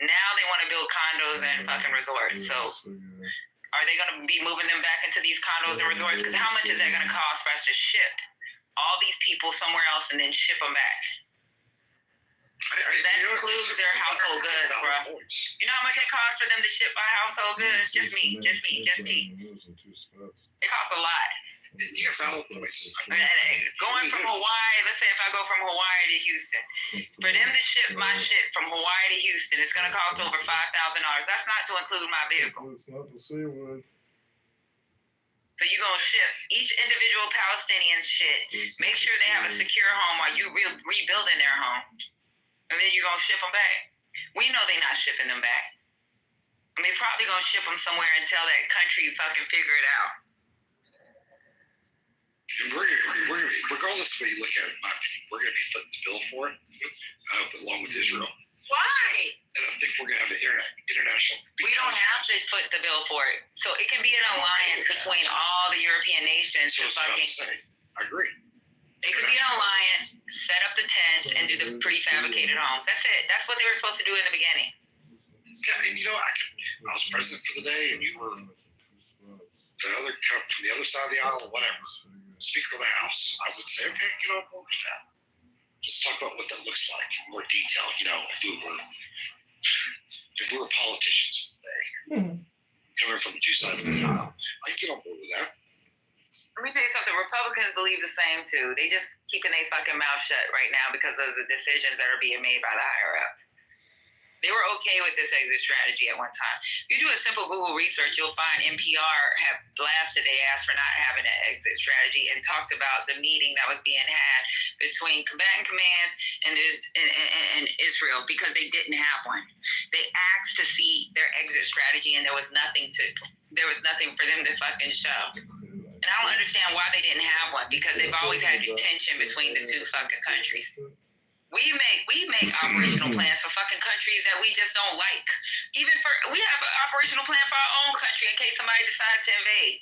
Q: Now they want to build condos and fucking resorts. So are they going to be moving them back into these condos and resorts? Because how much is that going to cost for us to ship all these people somewhere else and then ship them back? That includes their household goods, bro. You know how much it costs for them to ship my household goods? Just me. It costs a lot. Going from Hawaii, let's say if I go from Hawaii to Houston, for them to ship my shit from Hawaii to Houston, it's going to cost over $5,000. That's not to include my vehicle.
E: It's not the same word.
Q: So you're going to ship each individual Palestinian shit, make sure they have a secure home while you rebuilding their home. And then you're going to ship them back. We know they're not shipping them back. And they're probably going to ship them somewhere until that country fucking figure it out.
R: Regardless of what you look at it, in my opinion, we're going to be footing the bill for it, along with Israel.
Q: Why?
R: And I think we're going to have an international.
Q: We don't have to foot the bill for it. So it can be an alliance between all the European nations.
R: I agree.
Q: It could be an alliance, set up the tents, and do the prefabricated homes. That's it. That's what they were supposed to do in the beginning.
R: Yeah, and you know, I was president for the day, and you were from the other side of the aisle, or whatever, Speaker of the House. I would say, okay, get on board with that. Let's talk about what that looks like in more detail. You know, if we were politicians for the day, coming from two sides of the aisle, I get on board with that.
Q: Let me tell you something. Republicans believe the same too. They just keeping their fucking mouth shut right now because of the decisions that are being made by the higher ups. They were okay with this exit strategy at one time. If you do a simple Google research, you'll find NPR have blasted their ass for not having an exit strategy and talked about the meeting that was being had between combatant commands and Israel because they didn't have one. They asked to see their exit strategy, and there was nothing for them to fucking show. And I don't understand why they didn't have one because they've always had tension between the two fucking countries. We make operational plans for fucking countries that we just don't like. We have an operational plan for our own country in case somebody decides to invade.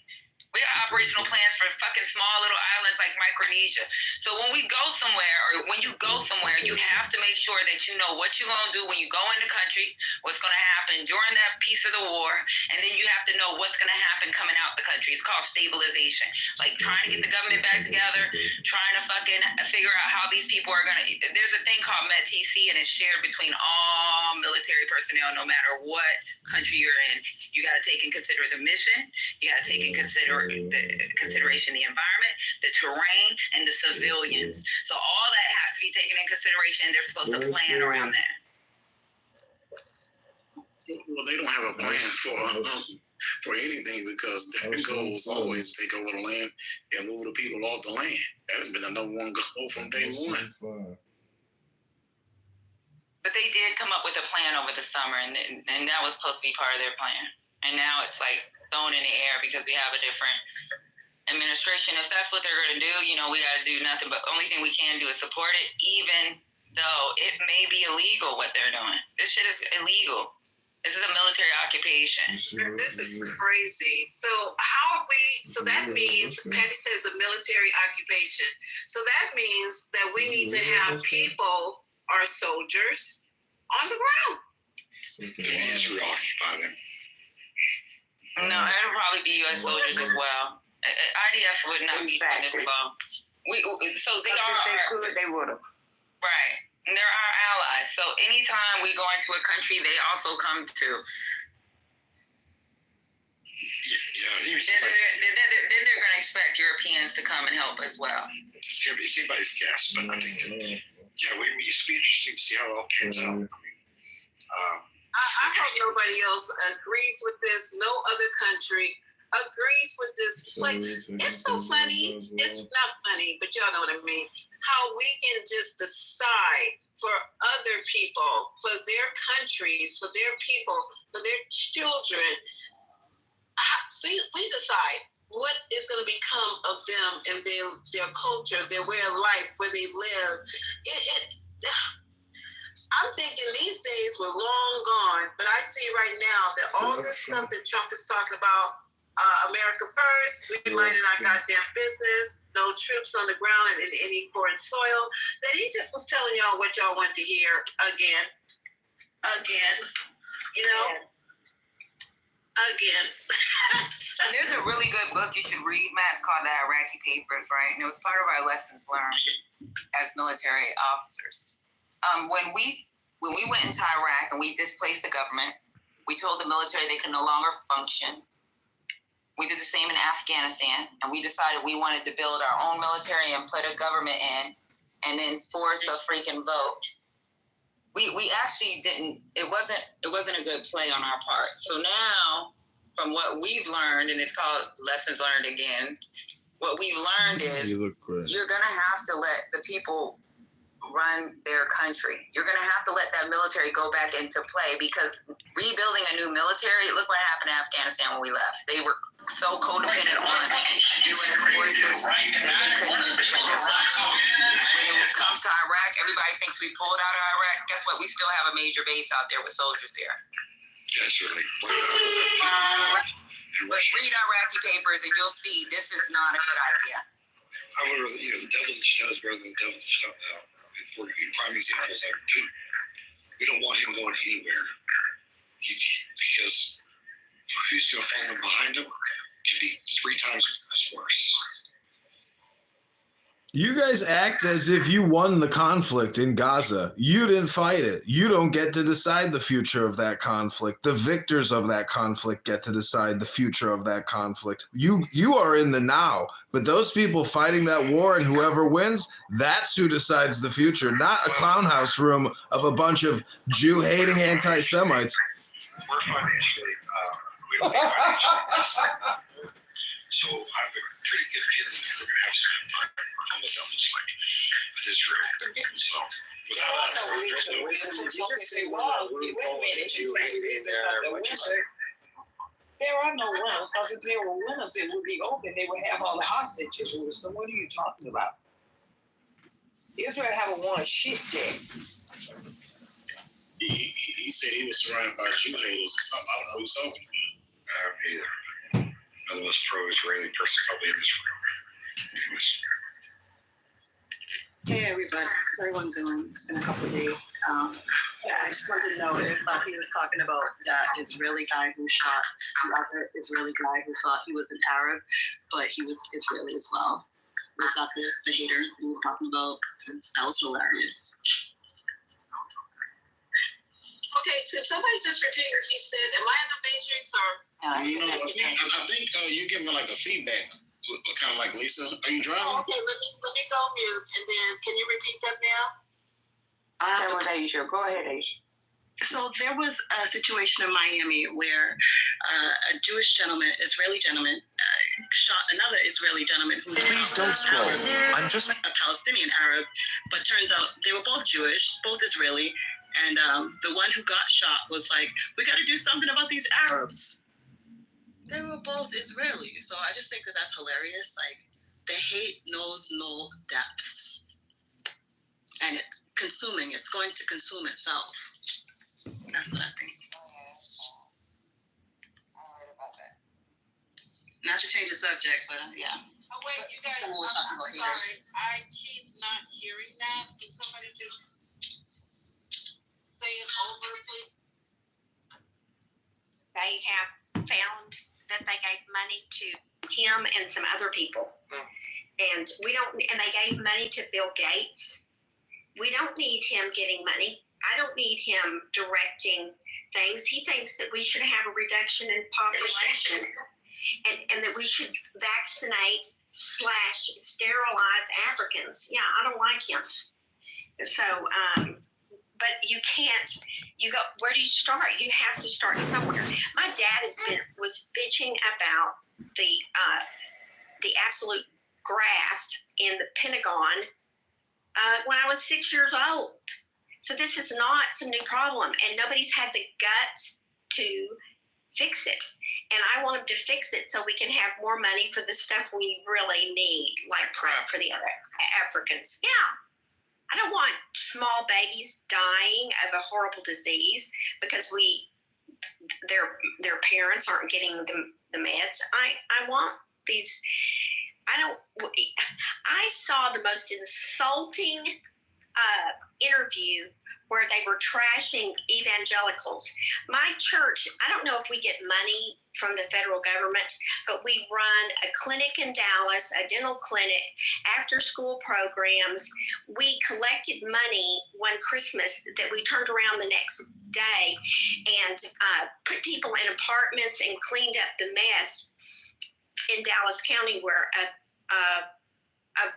Q: We got operational plans for fucking small little islands like Micronesia. So when we go somewhere, or when you go somewhere, you have to make sure that you know what you're going to do when you go in the country, what's going to happen during that piece of the war, and then you have to know what's going to happen coming out the country. It's called stabilization. Like trying to get the government back together, trying to fucking figure out how these people are going to... There's a thing called METTC, and it's shared between all military personnel, no matter what country you're in. You got to take in consider the mission. You got to take in consideration the environment, the terrain, and the civilians. So all that has to be taken in consideration. They're supposed to plan around that.
R: Well, they don't have a plan for anything because their goal was always to take over the land and move the people off the land. That has been the number one goal from day one.
Q: But they did come up with a plan over the summer, and that was supposed to be part of their plan. And now it's like thrown in the air because we have a different administration. If that's what they're going to do, you know, we got to do nothing. But the only thing we can do is support it, even though it may be illegal what they're doing. This shit is illegal. This is a military occupation.
S: This is crazy. So so that means, Patty says a military occupation. So that means that we need to have people, our soldiers, on the ground.
R: Israel occupied them.
Q: No, it'll probably be U.S. soldiers as well. IDF would not be doing this alone. So they are
P: they would have.
Q: Right. And they're our allies. So anytime we go into a country, they also come to.
R: Yeah, he was.
Q: Then they're going to expect Europeans to come and help as well.
R: It's gonna be anybody's guess, but I think it's be interesting to see how it all pans out.
S: I hope nobody else agrees with this. No other country agrees with this. Like, it's so funny. It's not funny, but y'all know what I mean. How we can just decide for other people, for their countries, for their people, for their children. We decide what is going to become of them and their culture, their way of life, where they live. I'm thinking these days were long gone, but I see right now that all this stuff that Trump is talking about, America first, we minding our goddamn business, no troops on the ground and in any foreign soil, that he just was telling y'all what y'all want to hear again, you know? Again.
Q: There's a really good book you should read, Matt. It's called The Iraqi Papers, right? And it was part of our lessons learned as military officers. When we went into Iraq and we displaced the government, we told the military they could no longer function. We did the same in Afghanistan, and we decided we wanted to build our own military and put a government in, and then force a freaking vote. We actually didn't. It wasn't a good play on our part. So now, from what we've learned, and it's called lessons learned again. What we've learned is you're gonna have to let the people run their country. You're going to have to let that military go back into play, because rebuilding a new military, look what happened in Afghanistan when we left. They were so codependent on U.S. forces that they couldn't even defend themselves. When it comes to Iraq, everybody thinks we pulled out of Iraq. Guess what? We still have a major base out there with soldiers there.
R: That's really.
Q: Read Iraqi Papers and you'll see this is not a good idea.
R: I would rather, the devil that she knows better than the devil that she don't know. For prime examples, like, dude, we don't want him going anywhere. Because who's going to follow behind him could be 3 times as worse.
E: You guys act as if you won the conflict in Gaza. You didn't fight it. You don't get to decide the future of that conflict. The victors of that conflict get to decide the future of that conflict. You are in the now, but those people fighting that war and whoever wins, that's who decides the future, not a clown house room of a bunch of Jew-hating anti-Semites.
R: We're financially, we don't need financially. So I have a pretty good feeling that we're going to have some impact on what that looks like with Israel. So
P: Did you just say, wow, there are no winners, because if there were winners, it would be open. They would have all the hostages. So what are you talking about? Israel haven't won shit yet.
R: He said he was surrounded by Jew haters or something. I don't know who's talking about. I don't either. The most pro-Israeli person probably in this room.
T: Hey everybody, how's everyone doing? It's been a couple of days. I just wanted to know if he was talking about that Israeli guy who shot the other Israeli guy who thought he was an Arab, but he was Israeli as well. Was that the hater he was talking about? That was hilarious.
S: Okay, so somebody just repeat what she said. Am I in the matrix or?
R: I think you're giving like a feedback, kind of like Lisa. Are you driving?
S: Oh, okay, let me go mute, and then can you repeat that now?
P: Asia. Go ahead, Asia.
T: So there was a situation in Miami where a Jewish gentleman, Israeli gentleman, shot another Israeli gentleman who
U: Please don't scroll. I'm just
T: a Palestinian Arab, but turns out they were both Jewish, both Israeli, and the one who got shot was like, "We got to do something about these Arabs." They were both Israeli, so I just think that that's hilarious. Like, the hate knows no depths, and it's consuming. It's going to consume itself. That's what I think. Not to change the subject, but yeah.
C: Oh wait, you guys, I'm sorry. I keep not hearing that. Can somebody just say it over, please?
V: They have found that they gave money to him and some other people. And they gave money to Bill Gates. We don't need him getting money. I don't need him directing things. He thinks that we should have a reduction in population. and that we should vaccinate / sterilize Africans. Yeah, I don't like him. So, but you can't. You go. Where do you start? You have to start somewhere. My dad was bitching about the absolute graft in the Pentagon when I was 6 years old. So this is not some new problem, and nobody's had the guts to fix it. And I want them to fix it so we can have more money for the stuff we really need, like PrEP for the other Africans. Yeah. I don't want small babies dying of a horrible disease because their parents aren't getting the meds. I want these. I saw the most insulting interview where they were trashing evangelicals. My church, I don't know if we get money from the federal government, but we run a clinic in Dallas, a dental clinic, after school programs. We collected money one Christmas that we turned around the next day and put people in apartments and cleaned up the mess in Dallas County where a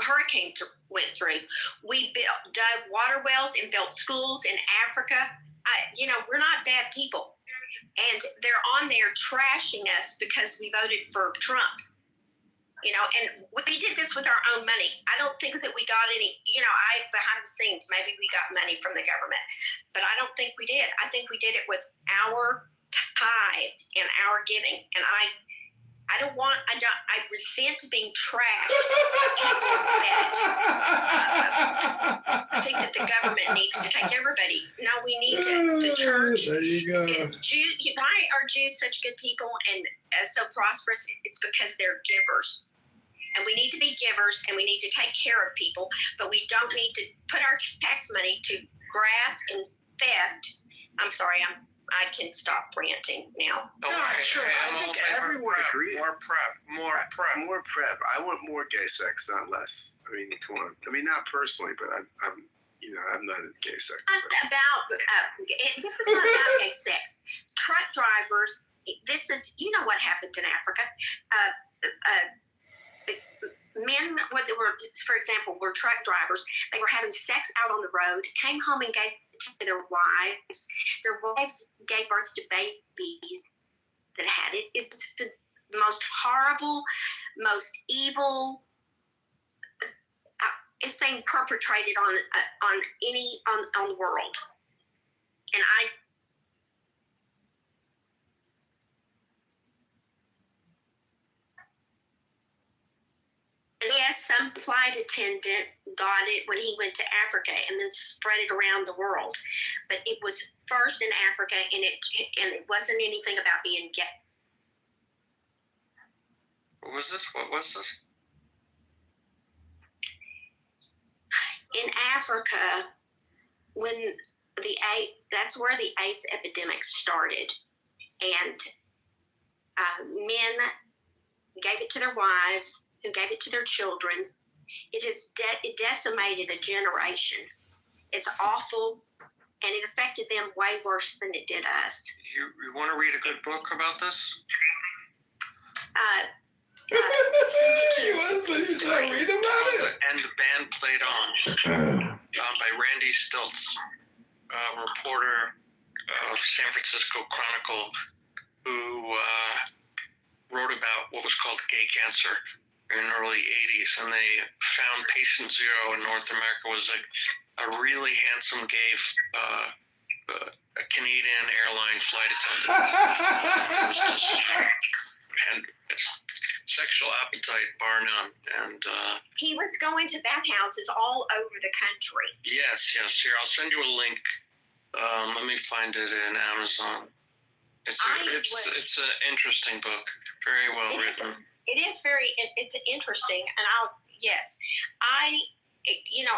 V: hurricane went through. We dug water wells and built schools in Africa. We're not bad people. And they're on there trashing us because we voted for Trump. And we did this with our own money. I don't think that we got any, behind the scenes, maybe we got money from the government, but I don't think we did. I think we did it with our tithe and our giving. And I resent being trashed by people that think that the government needs to take everybody. No, we need the church.
E: There you go.
V: Why are Jews such good people and so prosperous? It's because they're givers. And we need to be givers and we need to take care of people, but we don't need to put our tax money to graft and theft. I'm sorry, I can stop ranting now.
D: No, sure. I think everyone agrees. More PrEP. I want more gay sex, not less. I mean, come on. I mean, not personally, but I'm not a gay sex.
V: This is not about gay sex. Truck drivers. This is what happened in Africa. Men, for example, were truck drivers. They were having sex out on the road. Came home and gave to their wives. Their wives gave birth to babies that had it. It's the most horrible, most evil thing perpetrated on the world. And yes, some flight attendant got it when he went to Africa and then spread it around the world. But it was first in Africa, and it wasn't anything about being gay.
I: What was this?
V: In Africa, that's where the AIDS epidemic started. And men gave it to their wives, who gave it to their children. It decimated a generation. It's awful, and it affected them way worse than it did us.
I: You want to read a good book about this?
V: Send it to you.
E: Read about it.
I: And the Band Played On, by Randy Stiltz, reporter of San Francisco Chronicle, who wrote about what was called gay cancer in the early 80s, and they found patient zero in North America was a really handsome gay a Canadian airline flight attendant. It was just, and sexual appetite bar none. And
V: he was going to bathhouses all over the country.
I: Yes. Here, I'll send you a link. Let me find it in Amazon. It's an interesting book. Very well written.
V: It's interesting, and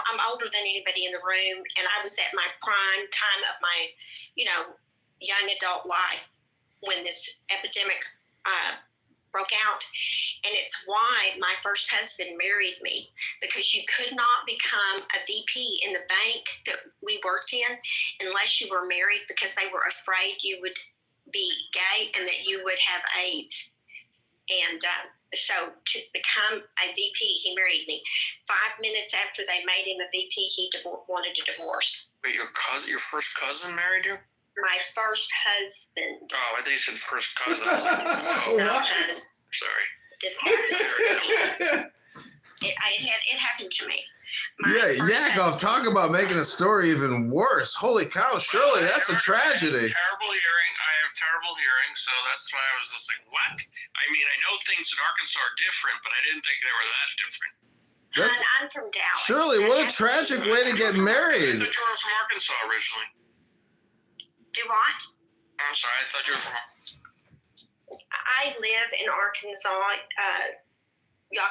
V: I'm older than anybody in the room, and I was at my prime time of my, young adult life when this epidemic broke out. And it's why my first husband married me, because you could not become a VP in the bank that we worked in unless you were married, because they were afraid you would be gay and that you would have AIDS. And so to become a VP, he married me. 5 minutes after they made him a VP, he wanted a divorce.
I: Wait, your first cousin married you?
V: My first husband.
I: Oh, I think you said first cousin. I was like, whoa. Sorry.
V: It happened to me.
E: Yakov, talk about making a story even worse. Holy cow, Shirley, that's a tragedy.
I: Terrible hearing. I have terrible hearing, so that's why I was just like, what? I mean, I know things in Arkansas are different, but I didn't think they were that different.
V: I'm from Dallas.
E: Shirley, what a tragic way to get married.
I: I thought you were from Arkansas originally.
V: Do what?
I: I'm sorry, I thought you were from.
V: I live in Arkansas.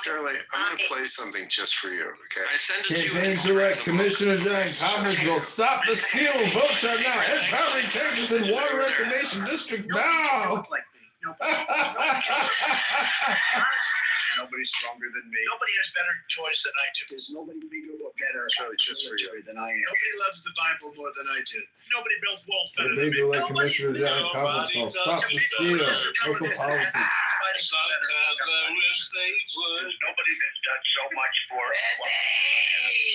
D: Shirley, I'm going to play something just for you, okay?
I: I sent it to you.
E: Campaign to elect Commissioner John Coppers will stop the steal. Votes are now empowering Texas and water reclamation district now.
R: Nobody's stronger than me. Nobody has better choice than I do. There's nobody bigger or better just for you than I am. Nobody loves the Bible more than I do. Nobody builds walls better than me.
E: Campaign to elect Commissioner John Coppers will stop the steal. Local politics.
R: Sometimes I wish they would. Nobody has done so much for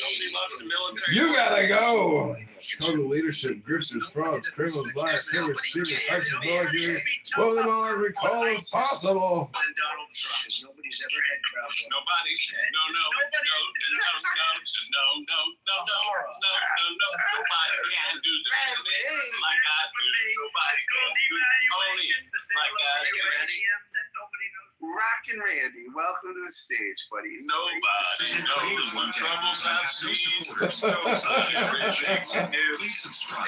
I: Nobody loves the military.
E: You gotta go. Struggle leadership, grifters, frauds, criminals, liars, killers, cheaters, hunters, military. Pull them all and recall if possible.
R: And Donald Trump, because nobody's ever had crowds.
I: Nobody. No. Nobody can do the shit like I do. Nobody can do only like I do.
D: Rockin' Randy, welcome to the stage, buddy.
I: Nobody knows what troubles I've seen.
R: Please subscribe.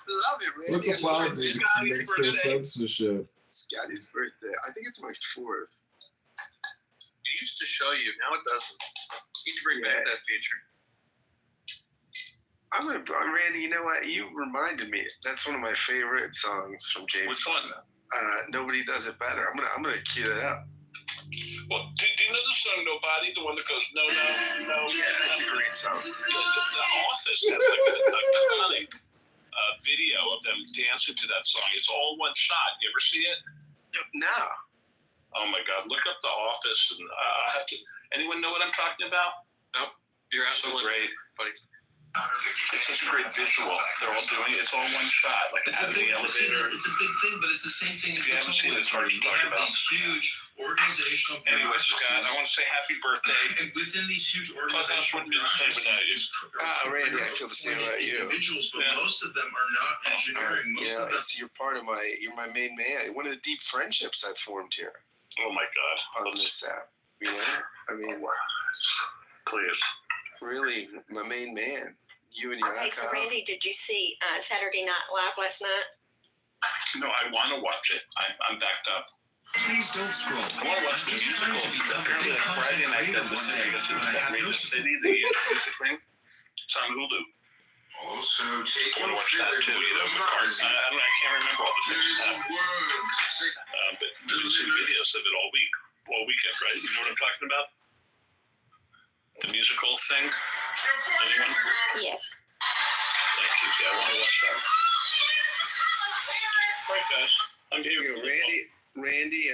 D: Love it, Randy.
E: Local politics makes for censorship.
D: Scotty's birthday. I think it's my 4th.
I: It used to show you, now it doesn't. You need to bring back that feature.
D: Randy, you know what? You reminded me. That's one of my favorite songs from James.
I: Which one?
D: Nobody Does It Better. I'm gonna cue that up.
I: Well, do you know the song Nobody? The one that goes, no.
D: Yeah, that's a great song.
I: The Office has like a iconic video of them dancing to that song. It's all one shot. You ever see it?
D: No.
I: Oh my God! Look up The Office, and I have to. Anyone know what I'm talking about? Nope. You're absolutely great, buddy. It's such a great visual. They're all doing it. It's all one shot, like out of the elevator.
R: It's a big thing, but it's the same thing as
I: If you haven't seen it, it's hard to talk about.
R: these huge organizational
I: Anyway, Scott, I want to say happy birthday.
R: and within these huge
I: Clubhouse
R: organizational
I: wouldn't be the same without you.
D: Randy, I feel the same about you.
R: Individuals, but most of them are not engineering. Most of them.
D: You're you're my main man. One of the deep friendships I've formed here
I: Oh my God.
D: on this app. You know, I mean,
I: Please.
D: really, my main man. You and
V: Okay, so
D: Yakov.
V: Randy, did you see Saturday Night Live last night?
I: No, I want to watch it. I'm backed up.
R: Please don't scroll.
I: I want to watch the musical. Apparently, like Friday night, then the city, Radio City, the music thing. It's on Hulu.
R: Also, take
I: I want to watch that too. You know, I can't remember all the things that happened. But we've been seeing videos of it all weekend, right? You know what I'm talking about? The musical thing. Anyone?
V: Yes.
I: Thank you. Yeah, I want to watch that. All right, guys. I'm here.
D: Randy,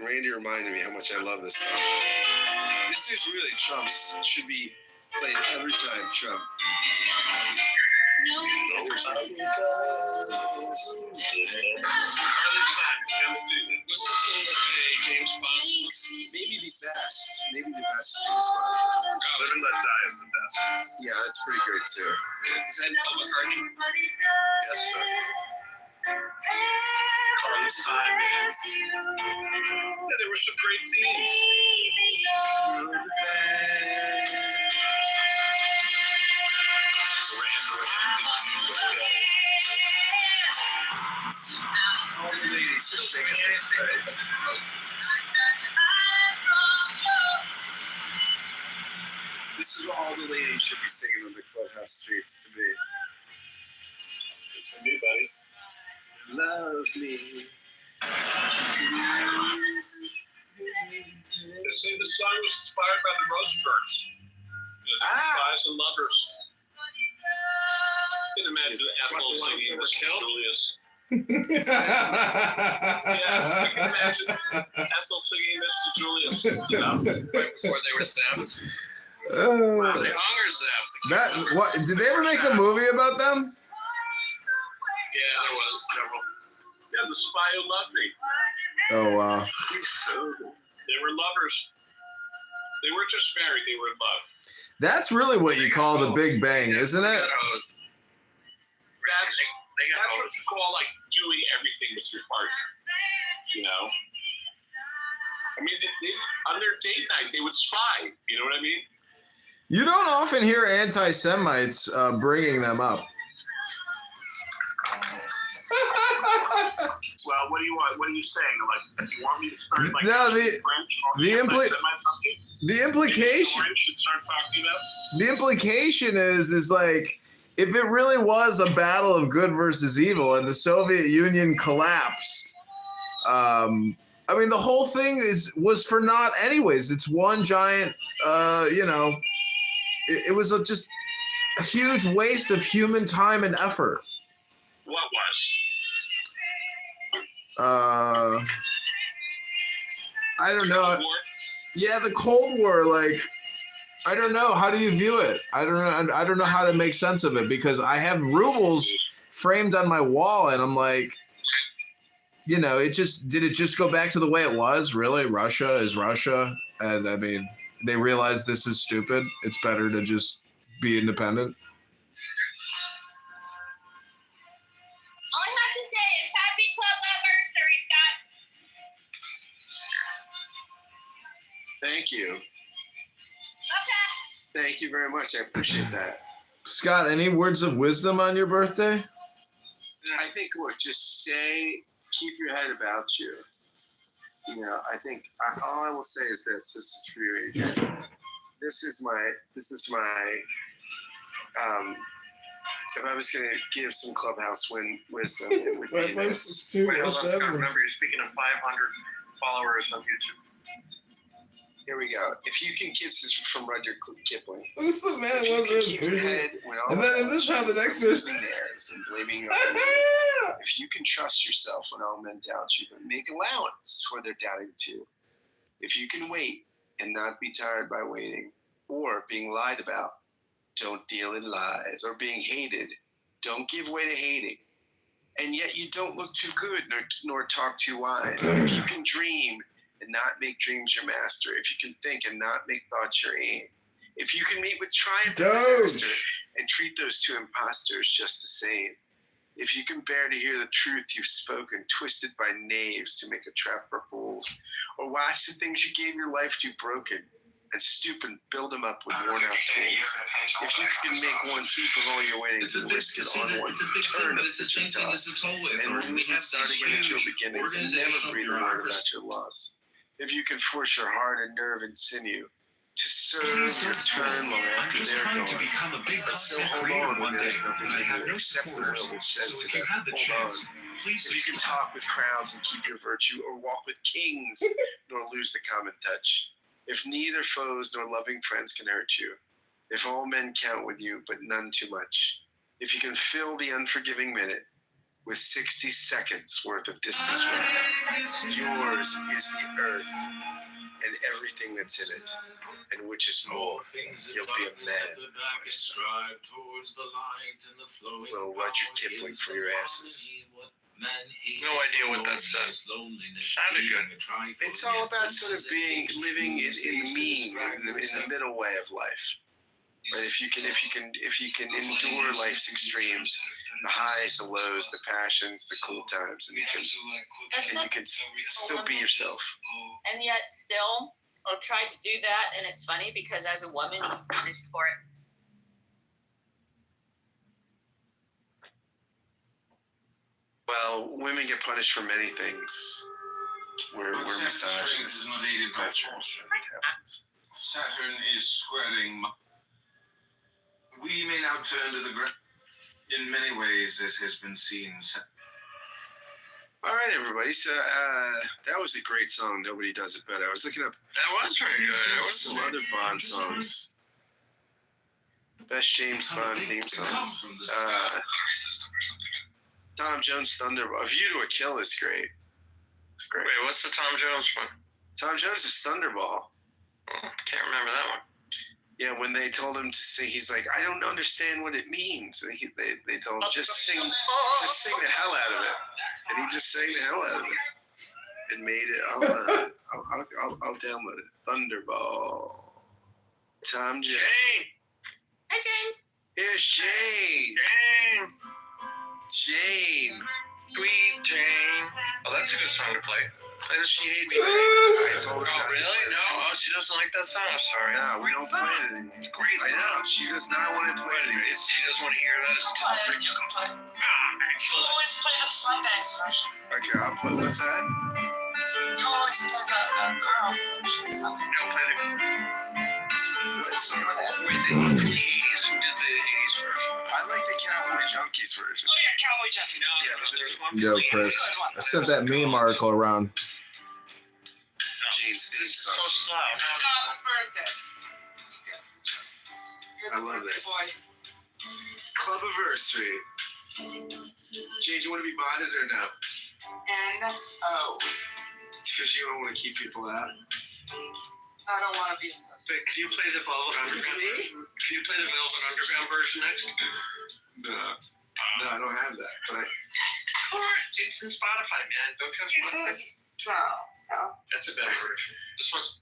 D: Randy reminded me how much I love this song. This is really Trump's. Should be played every time Trump.
I: James Bond.
D: Maybe the best James Bond.
I: Live and Let Die is the best.
D: Yeah, that's pretty great too.
I: Is that Paul McCartney? Yes, sir. Carlos Time. Yeah, there were some great themes.
D: All the ladies are singing this. This is what all the ladies should be singing on the clubhouse streets to me.
I: Me, buddies.
D: Love me.
I: They say the song was inspired by the Rosenbergs. Guys and lovers.
R: imagine Ethel singing Mr. Julius.
E: Yeah,
R: I can imagine Ethel singing Mr. Julius, right before they were zapped. Wow, they hung or zapped.
E: That what? Did they ever make a movie about them?
R: Yeah, there was several. Yeah, the spy who loved me.
E: Oh wow.
R: They were lovers. They weren't just married, they were in love.
E: That's really what you call the Big Bang, isn't it?
R: That's what you call like doing everything with your partner. You know? I mean, they, on their date night, they would spy. You know what I mean?
E: You don't often hear anti-Semites bringing them up.
R: Well, what do you want? What are you saying? Like, do you want me to start like
E: No,
R: the
E: implication.
R: Should start talking about?
E: The implication is like, if it really was a battle of good versus evil and the Soviet Union collapsed, I mean, the whole thing was for naught anyways. It's one giant, it was just a huge waste of human time and effort.
R: What was?
E: I don't know. Yeah, the Cold War, like, I don't know. How do you view it? I don't know how to make sense of it, because I have rubles framed on my wall and I'm like, did it just go back to the way it was? Really? Russia is Russia. And I mean, they realize this is stupid. It's better to just be independent.
S: All I have to say is happy club anniversary, Scott.
D: Thank you.
S: Okay.
D: Thank you very much. I appreciate that.
E: Scott, any words of wisdom on your birthday?
D: I think, look, just keep your head about you. I think all I will say is this. This is for you, Adrian. This is my, if I was going to give some clubhouse wisdom, it would be this.
I: Wait, hold on, Scott. Remember, you're speaking of 500 followers on YouTube.
D: Here we go. If you can, kids, this is from Rudyard Kipling.
E: This is the man
D: If you can keep your head when all
E: and then this is how the next one.
D: losing theirs and blaming your own. If you can trust yourself when all men doubt you, but make allowance for their doubting too. If you can wait and not be tired by waiting, or being lied about, don't deal in lies, or being hated, don't give way to hating. And yet you don't look too good nor talk too wise. If you can dream and not make dreams your master, if you can think and not make thoughts your aim, if you can meet with triumph and disaster and treat those two imposters just the same, if you can bear to hear the truth you've spoken, twisted by knaves to make a trap for fools, or watch the things you gave your life to broken and stoop and build them up with worn out tools. If you can make one heap of all your winnings and risk it on one, turn a pitching toss, and lose and start again at your beginnings, and never breathe a word about your loss. If you can force your heart and nerve and sinew to serve your turn long after they're gone, so hold on when there's nothing to do except the will which says to them, hold on. If you can talk with crowds and keep your virtue, or walk with kings, nor lose the common touch. If neither foes nor loving friends can hurt you, if all men count with you, but none too much, if you can fill the unforgiving minute with 60 seconds worth of distance running, yours is the earth and everything that's in it, and which is more, you'll be a man. Little Rudyard Kipling for your asses.
I: No idea what that says. Sounded good.
D: It's all about sort of living in the mean, in the middle way of life. But if you can endure life's extremes, the highs, the lows, the passions, the cool times, and you can still be yourself.
F: And yet still, I've tried to do that, and it's funny because as a woman, I'm punished for it.
D: Well, women get punished for many things. We're misogynists.
J: Saturn is squaring. We may now turn to the ground. In many ways, this has been seen.
D: All right, everybody. So that was a great song. Nobody does it better. I was looking up.
I: That was very good.
D: Some other Bond songs. Best James Bond theme songs. Tom Jones Thunderball. A View to a Kill is great. It's great.
I: Wait, what's the Tom Jones one?
D: Tom Jones is Thunderball.
I: Can't remember that one.
D: Yeah, when they told him to sing, he's like, I don't understand what it means. And they told him just sing the hell out of it, and he just sang the hell out of it and made it. I'll download it. Thunderball. Tom Jones.
I: Jane.
S: Hi, Jane.
D: Here's Jane. Jane.
I: Sweet Jane. Oh, that's a good song to play.
D: And she hates it. I told her
I: Oh,
D: not to
I: really?
D: play it.
I: No, she doesn't like that song. I'm sorry.
D: No, we don't play it anymore.
I: It's crazy.
D: I know. She does not want to play it anymore.
I: She doesn't want to hear that. It's too freaking.
N: You can play.
I: Excellent.
N: Always play the Sundance version.
D: Okay, I'll play. What's that?
N: You always play the girl version.
I: No, play the.
D: What song?
I: Wait, the 80s. Who did the 80s version?
D: I like the Cowboy Junkies version.
N: Oh yeah, Cowboy Junkie.
I: No,
D: Yeah,
I: there's one.
E: Yo, Chris, I sent that meme article around.
D: Jane's theme
I: So
D: song.
I: slow.
N: Scott's birthday. You're
D: I
N: the
D: love
N: birthday
D: this.
N: boy.
D: Clubiversary. Jane, do you want to be modded or no?
N: N-O.
D: Because you don't want to keep people out.
N: I don't want to be a sister.
I: Wait, can you play the Velvet Underground? Can you play the Velvet Underground version next?
D: No, I don't have that. But
I: Of course, it's in Spotify, man. Don't you have Spotify?
N: No.
I: That's a better version. This one's.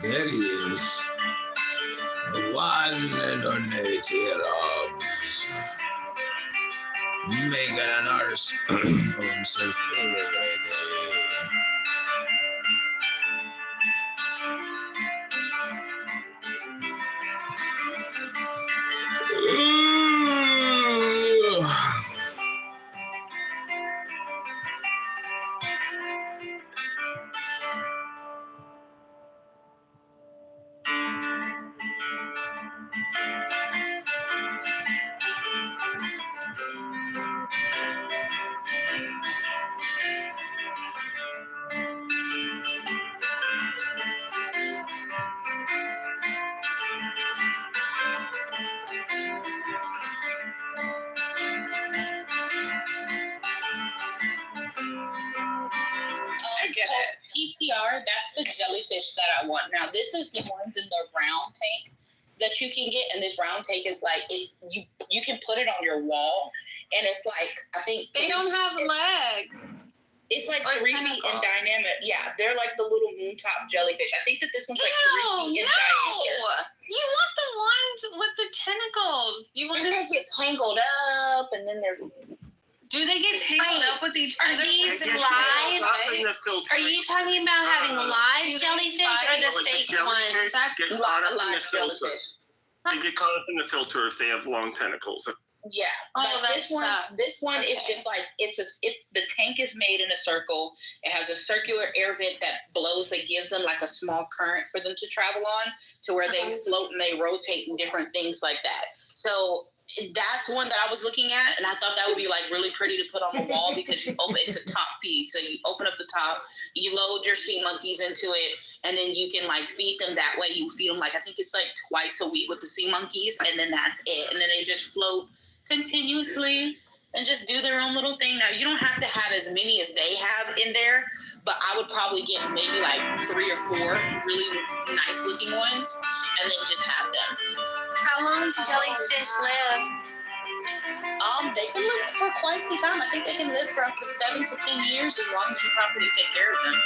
E: There he is. The one and only T-Robs. Making an arse of himself every day.
B: PTR, that's the jellyfish that I want. Now, this is the ones in the round tank that you can get, and this round tank is like you can put it on your wall, and it's like I think
G: they don't have legs.
B: It's like 3 feet in diameter. Yeah, they're like the little moon top jellyfish. I think that this one's like 3 feet in diameter.
G: You want the ones with the tentacles. You want
B: and then they get tangled up, and then they're.
G: Do they get tangled up with each other?
W: Are these live? Are you talking about having live jellyfish or the fake ones?
G: That's
W: live jellyfish.
X: They get caught up in the filter if they have long tentacles.
B: Yeah,
W: Oh,
B: but
W: that
B: this one is
W: Okay.
B: just like it's the tank is made in a circle. It has a circular air vent that blows that gives them like a small current for them to travel on, to where they float and they rotate and different things like that. So that's one that I was looking at, and I thought that would be like really pretty to put on the wall because it's a top feed. So you open up the top, you load your sea monkeys into it, and then you can like feed them that way. You feed them like I think it's like twice a week with the sea monkeys, and then that's it. And then they just float continuously and just do their own little thing. Now you don't have to have as many as they have in there, but I would probably get maybe like 3 or 4 really nice looking ones, and then just have them.
W: How long do jellyfish live?
B: They can live for quite some time. I think they can live for up to 7 to 10 years as long as you properly take care of them.